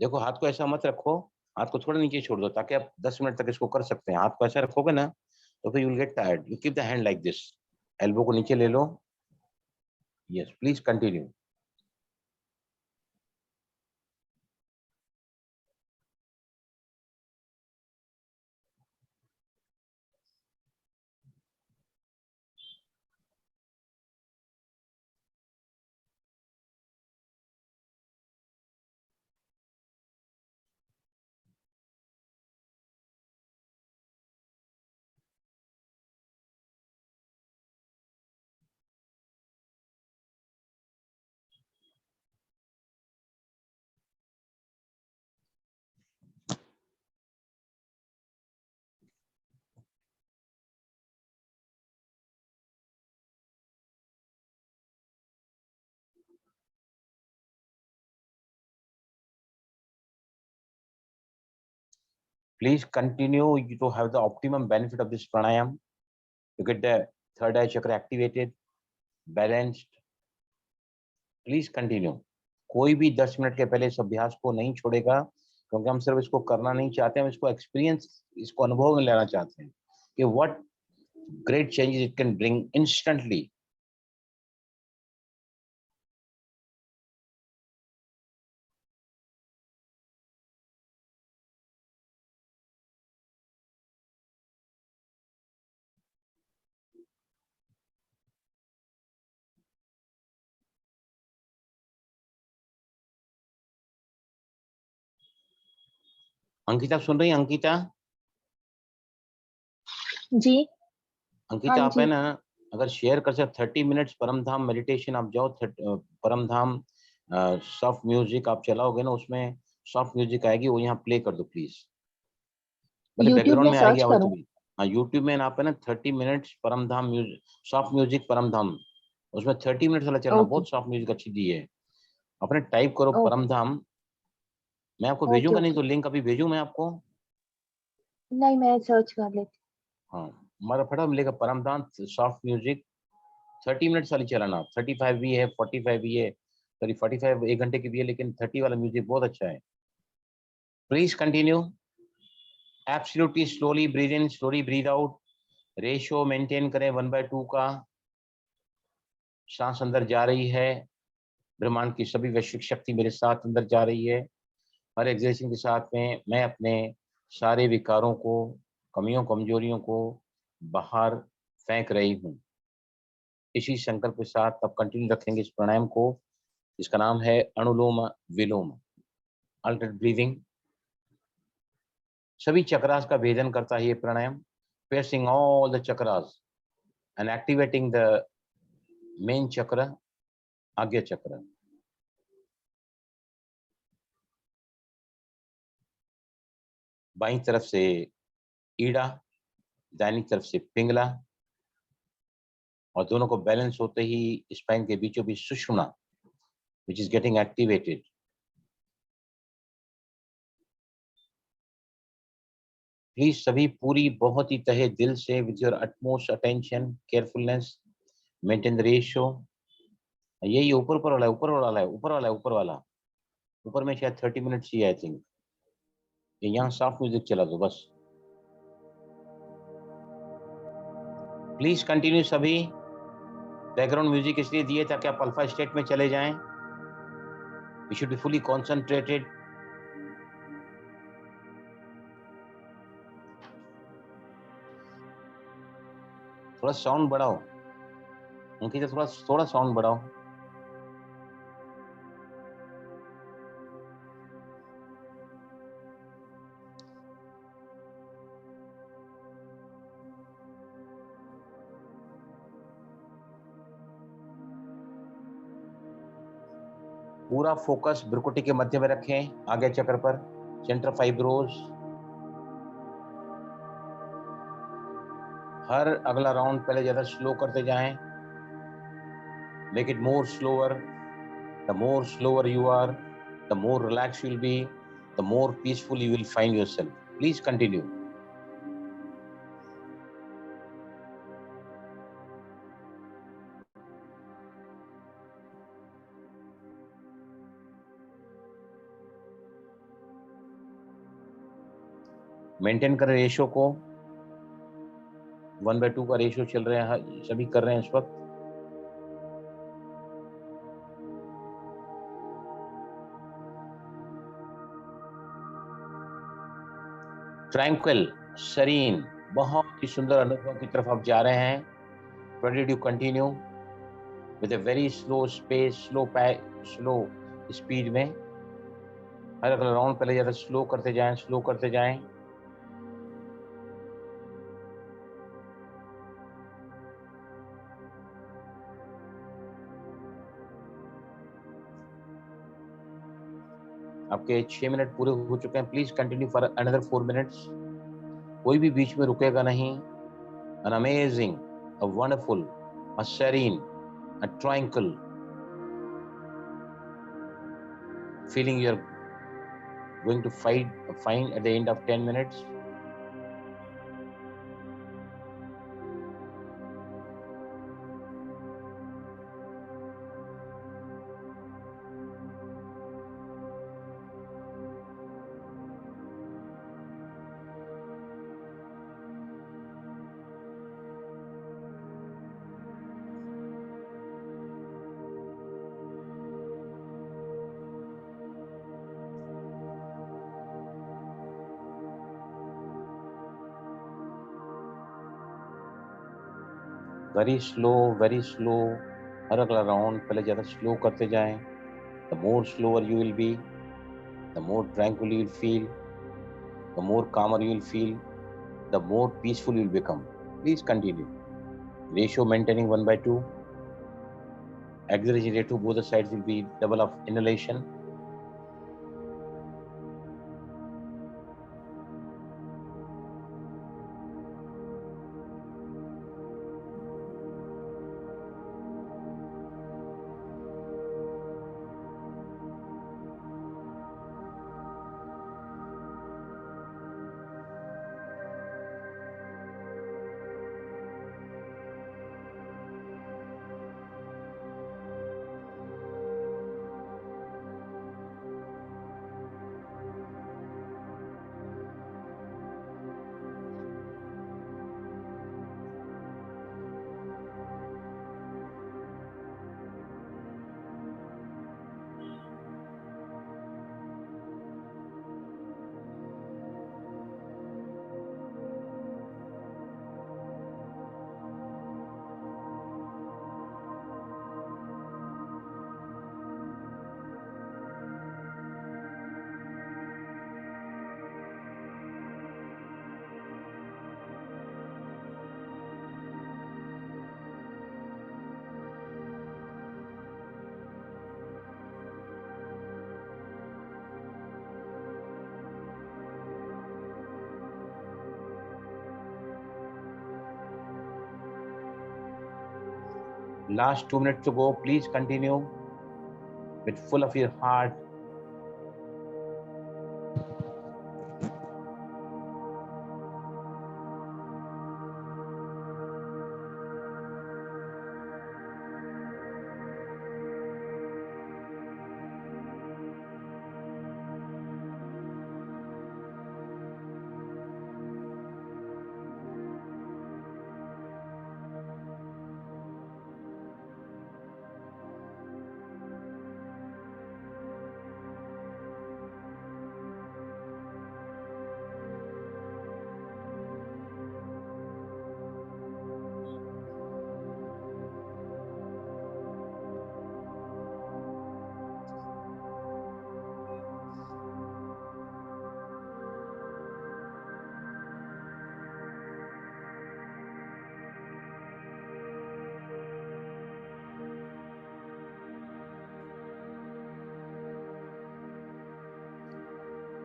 देखो हाथ को ऐसा मत रखो, हाथ को थोड़ा नीचे छोड़ दो ताकि आप 10 मिनट तक इसको कर सकते हैं। हाथ को ऐसा रखोगे ना तो फिर you will get tired. You keep the hand like this, elbow को नीचे ले लो। Yes please continue. Please continue to have the optimum benefit of this pranayam. You get the third eye chakra activated, balanced. Please continue. कोई भी 10 minute के पहले इस अभ्यास को नहीं छोड़ेगा, क्योंकि हम सिर्फ इसको करना नहीं चाहते, हम इसको एक्सपीरियंस, इसको अनुभव में लेना चाहते हैं कि what great changes it can bring instantly. Ankita सुन रही हैं? अंकिता, जी अंकिता हाँ आप है जी। ना, अगर शेयर कर सकते 30 मिनट्स परम धाम मेडिटेशन आप जाओ, परम धाम सॉफ्ट म्यूजिक आप चलाओगे ना, उसमें सॉफ्ट म्यूजिक आएगी, वो यहाँ प्ले कर दो प्लीज। मतलब यूट्यूब बैकग्राउंड में में आएगी सर्च आवाज करूँ? भी। हाँ यूट्यूब में आप है ना 30 मिनट्स परम धाम म्यूजिक, सॉफ्ट म्यूजिक परम धाम, उसमें 30 मिनट्स वाला चलना, ओके बहुत सॉफ्ट म्यूजिक अच्छी दी है। अपने टाइप करो परम ओके धाम। मैं आपको ओके भेजूंगा, नहीं ओके। तो लिंक अभी भेजू मैं आपको। नहीं मैं सर्च कर लेती। हाँ हमारा फटा मिलेगा परम धाम सॉफ्ट म्यूजिक। 30 मिनट्स वाली चलाना, 35 भी है, 45 भी है, सॉरी 45 1 घंटे की भी है, लेकिन 30 वाला म्यूजिक बहुत अच्छा है। Please continue. Absolutely slowly breathe in, slowly breathe out. Ratio maintain करें 1/2 का। सांस अंदर जा रही है, ब्रह्मांड की सभी वैश्विक शक्ति मेरे साथ अंदर जा रही है। हर एक्सरसाइज के साथ में मैं अपने सारे विकारों को, कमियों कमजोरियों को बाहर फेंक रही हूँ। इसी संकल्प के साथ अब कंटिन्यू रखेंगे इस प्राणायाम को, जिसका नाम है अनुलोम विलोम, अल्टरनेट ब्रीदिंग। सभी चक्रास का भेदन करता है ये प्राणायाम, piercing all the chakras and activating the main chakra, आज्ञा चक्र। बाईं तरफ से ईड़ा, दाहिनी तरफ से पिंगला, और दोनों को बैलेंस होते ही स्पाइन के बीचों बीच सुषुम्ना which is getting activated. Please सभी पूरी बहुत ही तहे दिल से with your utmost attention, carefulness, maintain the ratio. यही ऊपर ऊपर वाला है, ऊपर वाला है, ऊपर वाला है, ऊपर वाला, ऊपर में शायद 30 मिनट्स ही आई थिंक। यहाँ सॉफ्ट म्यूजिक चला दो बस। प्लीज कंटिन्यू सभी। बैकग्राउंड म्यूजिक इसलिए दिए ताकि आप अल्फा स्टेट में चले जाएं। You should be fully concentrated. थोड़ा साउंड बढ़ाओ अंकिता, थोड़ा साउंड बढ़ाओ. पूरा फोकस भ्रुकुटी के मध्य में रखें, आगे चक्र पर, सेंटर फाइब्रोज. हर अगला राउंड पहले ज्यादा स्लो करते जाएं. Make it more slower. The more slower you are, the more relax you will be, the more peaceful you will find yourself. Please continue. Maintain करें रेशियो को. 1/2 का रेशियो चल रहे हैं, सभी कर रहे हैं इस वक्त. ट्रैंक्विल, सरीन, बहुत ही सुंदर अनुभव की तरफ आप जा रहे हैं. Ready to continue with a very slow space, slow speed में. हर अगला राउंड पहले ज्यादा स्लो करते जाएं. आपके 6 मिनट पूरे हो चुके हैं. Please continue for another 4 minutes. कोई भी बीच में रुकेगा नहीं. An amazing, a wonderful, a serene, a tranquil feeling you're going to find at the end of 10 minutes. Very slow. हर अगला राउंड पहले ज्यादा स्लो करते जाएं. The more slower you will be, the more tranquil you will feel, the more calmer you will feel, the more peaceful you will become. Please continue. Ratio maintaining 1/2. Exhalation rate to both the sides will be double of inhalation. Last 2 minutes to go. Please continue with full of your heart.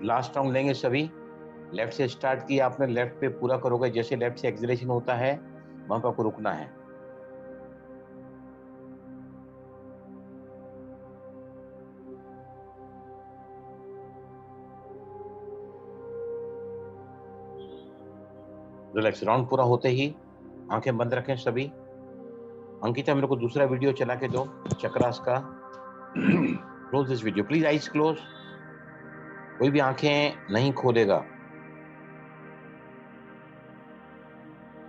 Last round लेंगे सभी। Left से start किया आपने, left पे पूरा करोगे। जैसे left से एक्सलेशन होता है वहां पर आपको रुकना है। रिलैक्स। राउंड पूरा होते ही आंखें बंद रखें सभी। अंकिता मेरे को दूसरा वीडियो चला के दो चक्रास का। Close this video please, eyes close. कोई भी आंखें नहीं खोलेगा।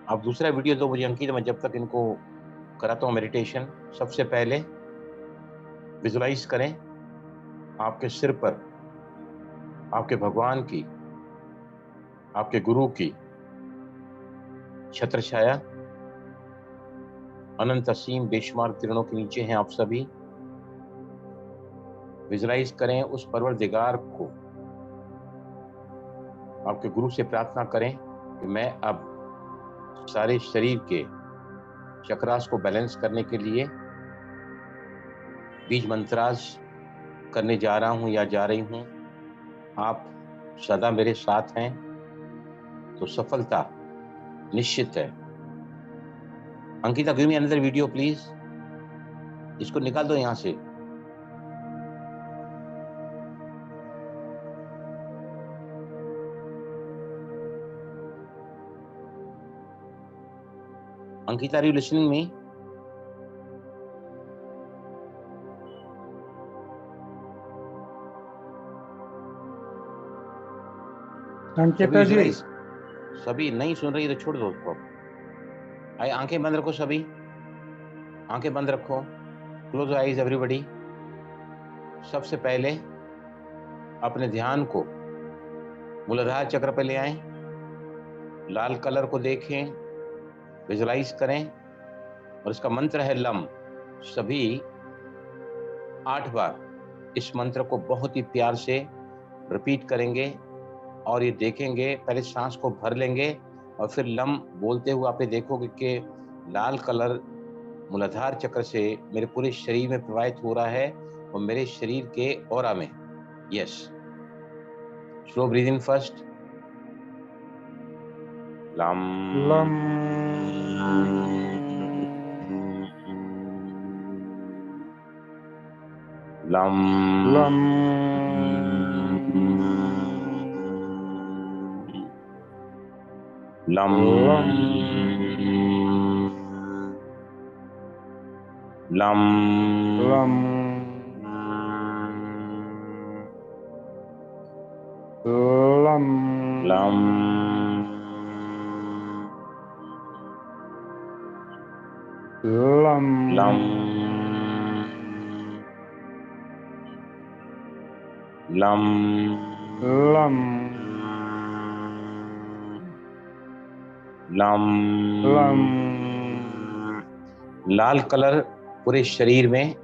आप दूसरा वीडियो दो मुझे अंकिता, मैं जब तक इनको कराता हूँ मेडिटेशन। सबसे पहले विजुलाइज करें आपके सिर पर आपके भगवान की, आपके गुरु की छत्र छाया। अनंत असीम बेशुमार किरणों के नीचे हैं आप सभी। विजुलाइज करें उस परवरदिगार को। आपके गुरु से प्रार्थना करें कि मैं अब सारे शरीर के चक्रास को बैलेंस करने के लिए बीज मंत्रास करने जा रहा हूं या जा रही हूं। आप सदा मेरे साथ हैं तो सफलता निश्चित है। Ankita give me another video please. इसको निकाल दो यहां से। Ankita are you listening me? Ankita ji, सभी नहीं सुन रही तो छोड़ दो उसको। आइए आंखें बंद रखो सभी, आंखें बंद रखो। Close eyes everybody. सबसे पहले अपने ध्यान को मूलाधार चक्र पे ले आएं। लाल कलर को देखें, विजुलाइज करें और इसका मंत्र है लम। सभी 8 बार इस मंत्र को बहुत ही प्यार से रिपीट करेंगे और ये देखेंगे। पहले सांस को भर लेंगे और फिर लम बोलते हुए आप ये देखोगे कि लाल कलर मूलाधार चक्र से मेरे पूरे शरीर में प्रवाहित हो रहा है और मेरे शरीर के ऑरा में। Yes, slow breathe in first. लम लम लम लम लम लम लम लम लम लम लम लम लम लम लम लाल कलर पूरे शरीर में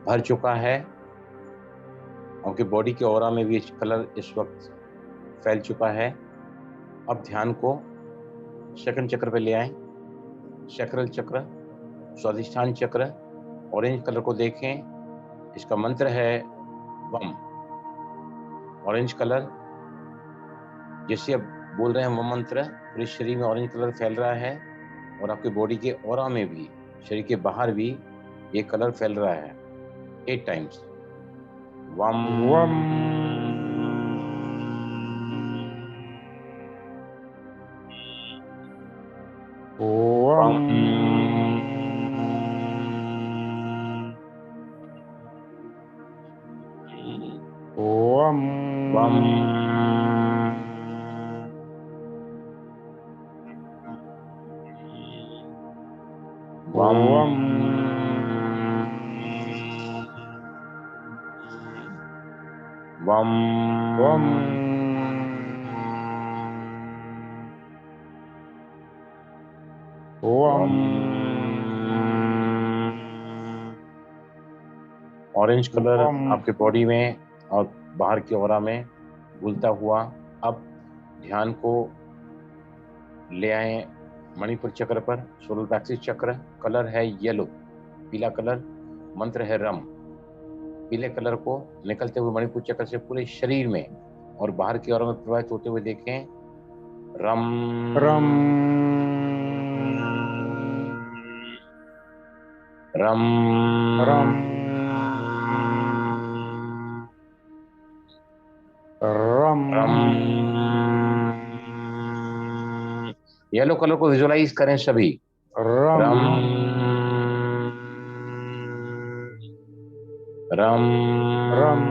भर चुका है। आपकी बॉडी के ऑरा में भी कलर इस वक्त फैल चुका है। अब ध्यान को सेकंड चक्र पे ले आएं। चक्रल चक्र, स्वाधिष्ठान चक्र, ऑरेंज कलर को देखें। इसका मंत्र है वम। ऑरेंज कलर जैसे अब बोल रहे हैं वम मंत्र, पूरे शरीर में ऑरेंज कलर फैल रहा है और आपकी बॉडी के ऑरा में भी, शरीर के बाहर भी ये कलर फैल रहा है। 8 टाइम्स। वम वम वम वम वम वम वम वम वम ऑरेंज कलर वम आपके बॉडी में और बाहर की ऑरा में घुलता हुआ। अब ध्यान को ले आए मणिपुर चक्र पर, सोलर प्लेक्सिस चक्र। कलर है येलो, पीला कलर। मंत्र है रम। पीले कलर को निकलते हुए मणिपुर चक्र से पूरे शरीर में और बाहर की ओर में प्रवाहित होते हुए देखें। रम रम रम रम रम रम। येलो कलर को विजुअलाइज करें सभी। रम रम रम रम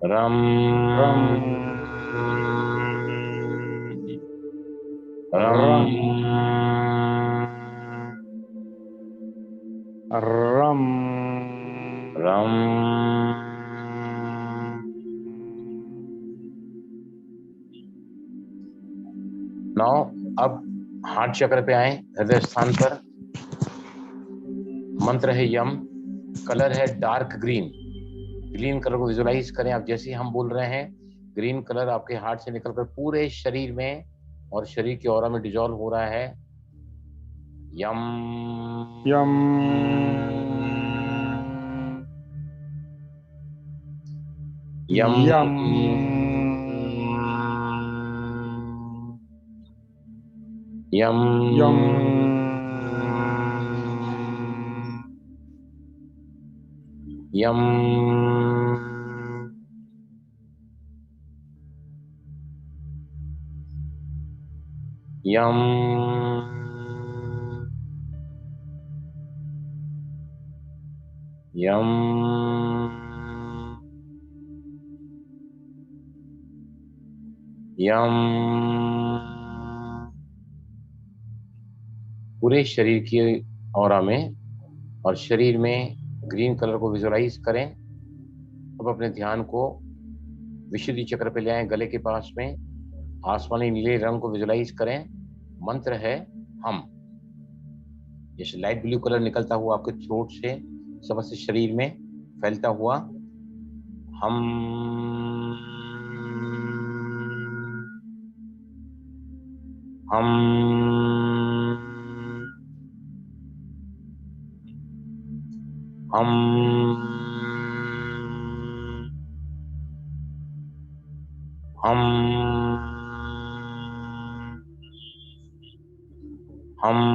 रम रम रम रम रम। नाउ अब हार्ट चक्र पे आए, हृदय स्थान पर। मंत्र है यम, कलर है डार्क ग्रीन। ग्रीन कलर को विजुअलाइज करें आप। जैसे ही हम बोल रहे हैं ग्रीन कलर आपके हार्ट से निकलकर पूरे शरीर में और शरीर के ऑरा में डिजॉल्व हो रहा है। यम यम यम यम यम यम यम यम यम यम। पूरे शरीर की ऑरा में और शरीर में ग्रीन कलर को विजुअलाइज करें। अब अपने ध्यान को विशुद्धि चक्र पे ले आए, गले के पास में। आसमानी नीले रंग को विजुअलाइज करें। मंत्र है हम। जैसे लाइट ब्लू कलर निकलता हुआ आपके थ्रोट से समस्त शरीर में फैलता हुआ। हम हम हम हम हम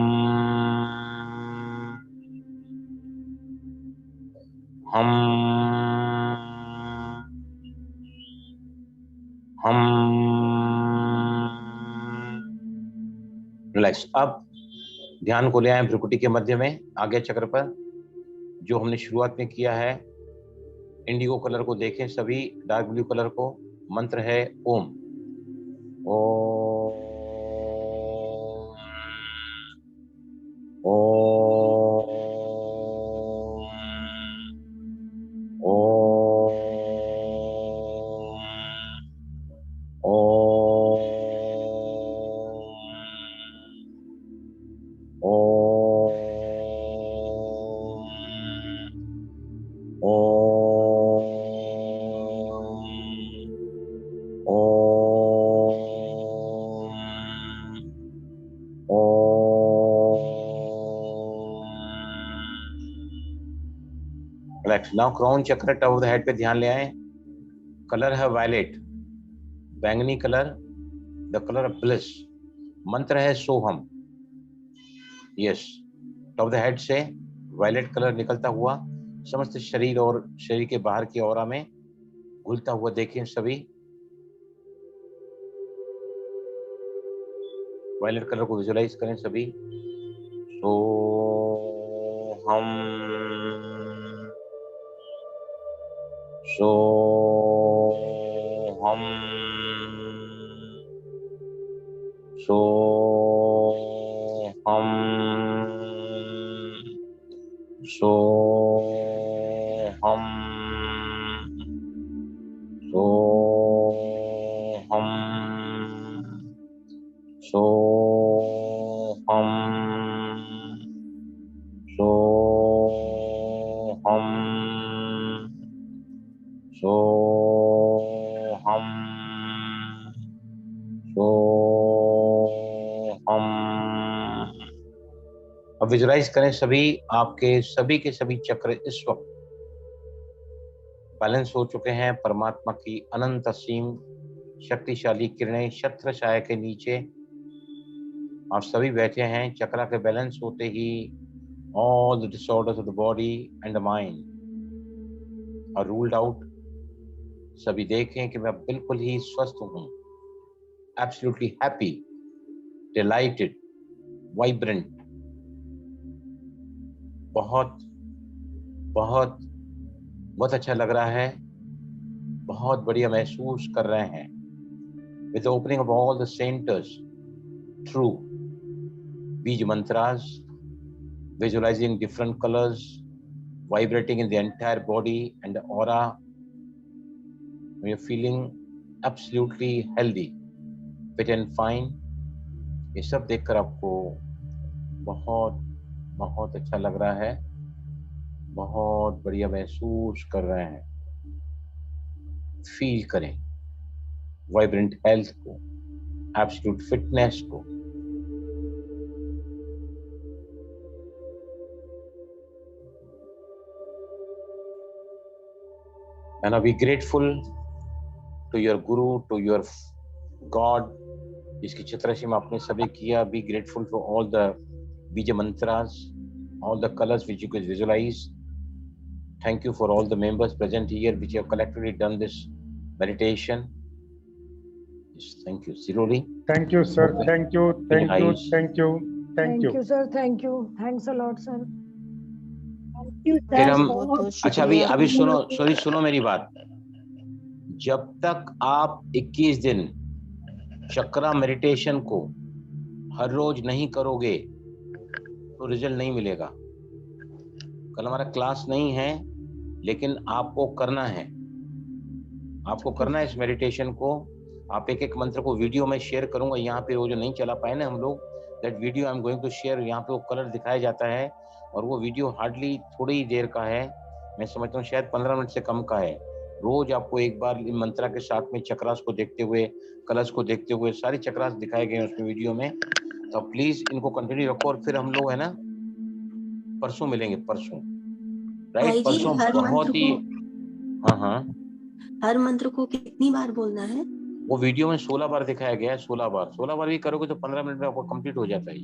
हम रिलैक्स। अब ध्यान को ले आए भ्रुकुटी के मध्य में, आगे चक्र पर, जो हमने शुरुआत में किया है। इंडिगो कलर को देखें सभी, डार्क ब्लू कलर को। मंत्र है Om. Om now crown chakra, top of the head पे ध्यान ले आए। कलर है वायलेट, बैंगनी colour, the colour of bliss. मंत्र है Soham. Yes, top of the head से वायलेट कलर निकलता हुआ समस्त शरीर और शरीर के बाहर की ऑरा में घुलता हुआ देखें सभी। वायलेट कलर को विजुअलाइज करें सभी। सोहम सोहम सोहम सोहम सोहम सोहम सोहम सोहम सोहम। अब विजुअलाइज करें सभी, आपके सभी के सभी चक्र इस वक्त बैलेंस हो चुके हैं। परमात्मा की अनंत असीम शक्तिशाली किरणें छत्र छाया के नीचे आप सभी बैठे हैं। चक्रा के बैलेंस होते ही all the disorders of the body and the mind are ruled out. सभी देखें कि मैं बिल्कुल ही स्वस्थ हूँ, absolutely happy, delighted, vibrant, बहुत बहुत बहुत अच्छा लग रहा है, बहुत बढ़िया महसूस कर रहे हैं। With the opening of all the centers through बीज mantras, visualizing different colors, vibrating in the entire body and the aura, you're feeling absolutely healthy, fit and fine. ये सब देखकर आपको बहुत बहुत अच्छा लग रहा है, बहुत बढ़िया महसूस कर रहे हैं। फील करें वाइब्रेंट हेल्थ को, एब्सोल्यूट फिटनेस को। And now be grateful to your Guru, to your God, जिसकी छत्रछाया आपने सभी किया। Be grateful for all the bija mantras, all the colors which you could visualize. Thank you for all the members present here which have collectively done this meditation. Yes, thank you. Siroli. Thank you, sir. Thank you. Thank you. Nice. Thank you. Thank you. sir, thank you. Thanks a lot, sir. फिर हम अच्छा अभी सुनो मेरी बात। जब तक आप 21 दिन चक्रा मेडिटेशन को हर रोज नहीं करोगे तो रिजल्ट नहीं मिलेगा। कल हमारा क्लास नहीं है, लेकिन आपको करना है, आपको करना है इस मेडिटेशन को। आप एक एक मंत्र को वीडियो में शेयर करूंगा यहाँ पे, वो जो नहीं चला पाए ना हम लोग, that video I am going to share. यहाँ पे वो कलर दिखाया जाता है और वो वीडियो हार्डली थोड़ी ही देर का है, मैं समझता हूँ शायद 15 मिनट से कम का है। रोज आपको एक बार इन मंत्रा के साथ में चक्रास को देखते हुए, कलर्स को देखते हुए, सारी चक्रास दिखाए गए हैं उसमें वीडियो में। तो प्लीज इनको कंटिन्यू रखो और फिर हम लोग है ना परसों मिलेंगे, परसों, राइट? परसों बहुत ही हाँ हर मंत्र को कितनी बार बोलना है? वो वीडियो में 16 बार दिखाया गया है। 16 बार भी करोगे तो 15 मिनट में आपको कंप्लीट हो जाता है।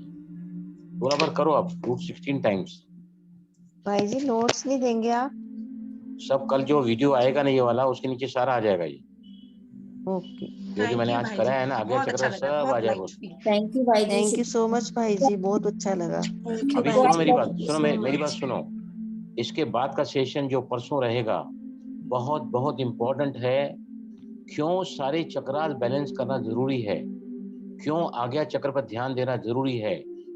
16 बार करो आप, रूट 16 टाइम्स। भाई जी नोट्स नहीं देंगे आप? सब कल जो वीडियो आएगा ना ये वाला, उसके नीचे सारा आ जाएगा ये। ओके, जो मैंने आज कराया है ना, आगे चक्र सब आ जाएगा। थैंक यू भाई जी। थैंक यू सो मच भाई जी, बहुत अच्छा लगा। अभी सुनो मेरी बात, मेरी बात सुनो। इसके बाद का सेशन जो परसों रहेगा बहुत बहुत इम्पोर्टेंट है। क्यों सारे चक्रास बैलेंस करना जरूरी है, क्यों आज्ञा चक्र पर ध्यान देना जरूरी है,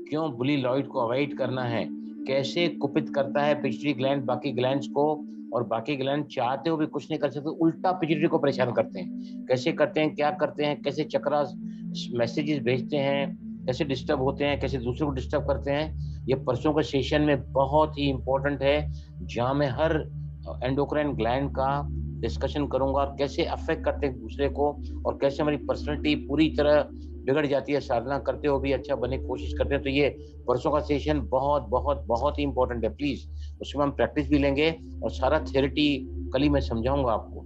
क्यों बुली लॉइड को अवॉइड करना है, कैसे कुपित करता है पिट्यूटरी ग्लैंड बाकी ग्लैंड्स को, और बाकी ग्लैंड चाहते हो भी कुछ नहीं कर सकते, उल्टा पिट्यूटरी को परेशान करते हैं। कैसे करते हैं, क्या करते हैं, कैसे चक्रास मैसेजेस भेजते हैं, कैसे डिस्टर्ब होते हैं, कैसे दूसरों को डिस्टर्ब करते हैं। ये परसों का सेशन में बहुत ही इंपॉर्टेंट है, जहाँ मैं हर एंडोक्राइन ग्लैंड का डिस्कशन करूंगा और कैसे अफेक्ट करते हैं दूसरे को, और कैसे हमारी पर्सनैलिटी पूरी तरह बिगड़ जाती है। साधना करते हो भी अच्छा बनने की कोशिश करते हैं। तो ये परसों का सेशन बहुत बहुत बहुत ही इंपॉर्टेंट है। प्लीज उसमें हम प्रैक्टिस भी लेंगे और सारा थ्योरेटी कल ही मैं समझाऊंगा आपको,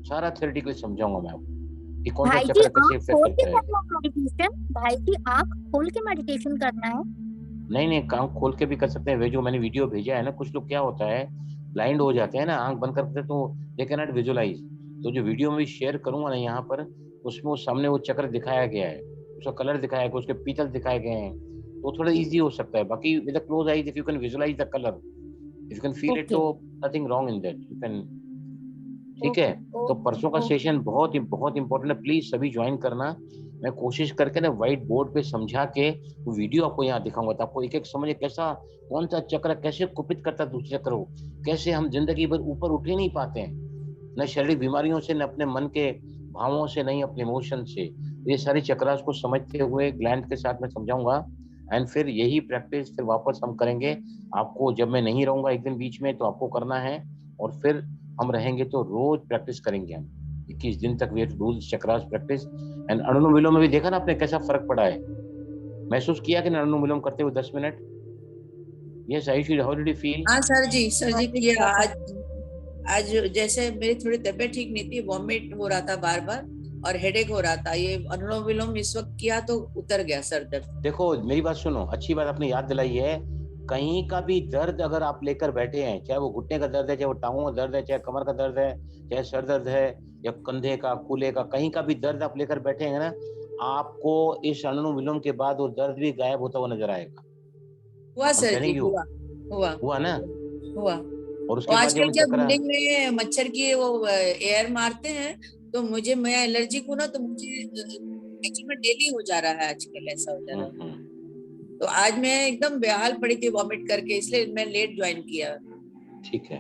सारा थ्योरेटिकली समझाऊंगा मैं आपको कि कौन सा चक्र कैसे इफेक्ट करता है। भाई जी आँख खोल के मेडिटेशन करना है? नहीं आँख खोल के भी कर सकते हैं। वे जो मैंने वीडियो भेजा है ना, कुछ लोग क्या होता है ब्लाइंड हो जाते हैं ना, आंख बंद करते तो दे कैन नॉट विजुअलाइज। तो जो वीडियो में भी शेयर करूंगा ना यहाँ पर, उसमें वो सामने वो चक्र दिखाया गया है, उसका कलर दिखाया गया, उसके पीतल दिखाए गए हैं, तो थोड़ा इजी हो सकता है। बाकी with the close eyes if you can visualise the colour, if you can feel it, तो nothing wrong in that, you can. ठीक है, तो परसों का सेशन बहुत इंपॉर्टेंट है। प्लीज सभी ज्वाइन करना। मैं कोशिश करके ना व्हाइट बोर्ड पे समझा के वो वीडियो आपको यहाँ दिखाऊंगा, तो आपको एक एक समझे कैसा कौन सा चक्र कैसे कुपित करता है दूसरे चक्र को, कैसे हम जिंदगी भर ऊपर उठ ही नहीं पाते हैं, न शारीरिक बीमारियों से, न अपने मन के भावों से, नहीं अपने इमोशन से। ये सारी चक्रास को समझते हुए ग्लैंड के साथ मैं समझाऊंगा, एंड फिर यही प्रैक्टिस फिर वापस हम करेंगे। आपको जब मैं नहीं रहूंगा एक दिन बीच में, तो आपको करना है, और फिर हम रहेंगे तो रोज प्रैक्टिस करेंगे हम 21 दिन तक। We have to do chakras practice. And Anulom Vilom में भी देखा ना आपने कैसा फर्क पड़ा है, महसूस किया कि अनुलोम विलोम करते हुए 10 minute? Yes Ayushi, how did you feel? हाँ सर जी किया। आज जैसे मेरी थोड़ी तबीयत ठीक नहीं थी, वॉमिट हो रहा था बार बार और हेडेक हो रहा था, ये अनुलोम विलोम इस वक्त किया तो उतर गया सर दर्द। देखो मेरी बात सुनो, अच्छी बात आपने याद दिलाई है। कहीं का भी दर्द अगर आप लेकर बैठे हैं, चाहे वो घुटने का दर्द है, चाहे वो टांगों का दर्द है, चाहे कमर का दर्द है, चाहे सर दर्द है या कंधे का, कूल्हे का, कहीं का भी दर्द आप लेकर बैठे हैं ना, आपको इस अनुलोम विलोम के बाद वो दर्द भी गायब होता हुआ नजर आएगा। हुआ सर जी, हुआ हुआ ना? हुआ। और उसके बाद आजकल जब जब चक्कर बिल्डिंग में मच्छर की वो एयर मारते हैं तो मुझे, मैं एलर्जी को ना, तो मुझे एक्चुअली में डेली हो जा रहा है आजकल, ऐसा हो जा रहा है। तो आज मैं एकदम बेहाल पड़ी थी वॉमिट करके, इसलिए मैं लेट ज्वाइन किया। ठीक है।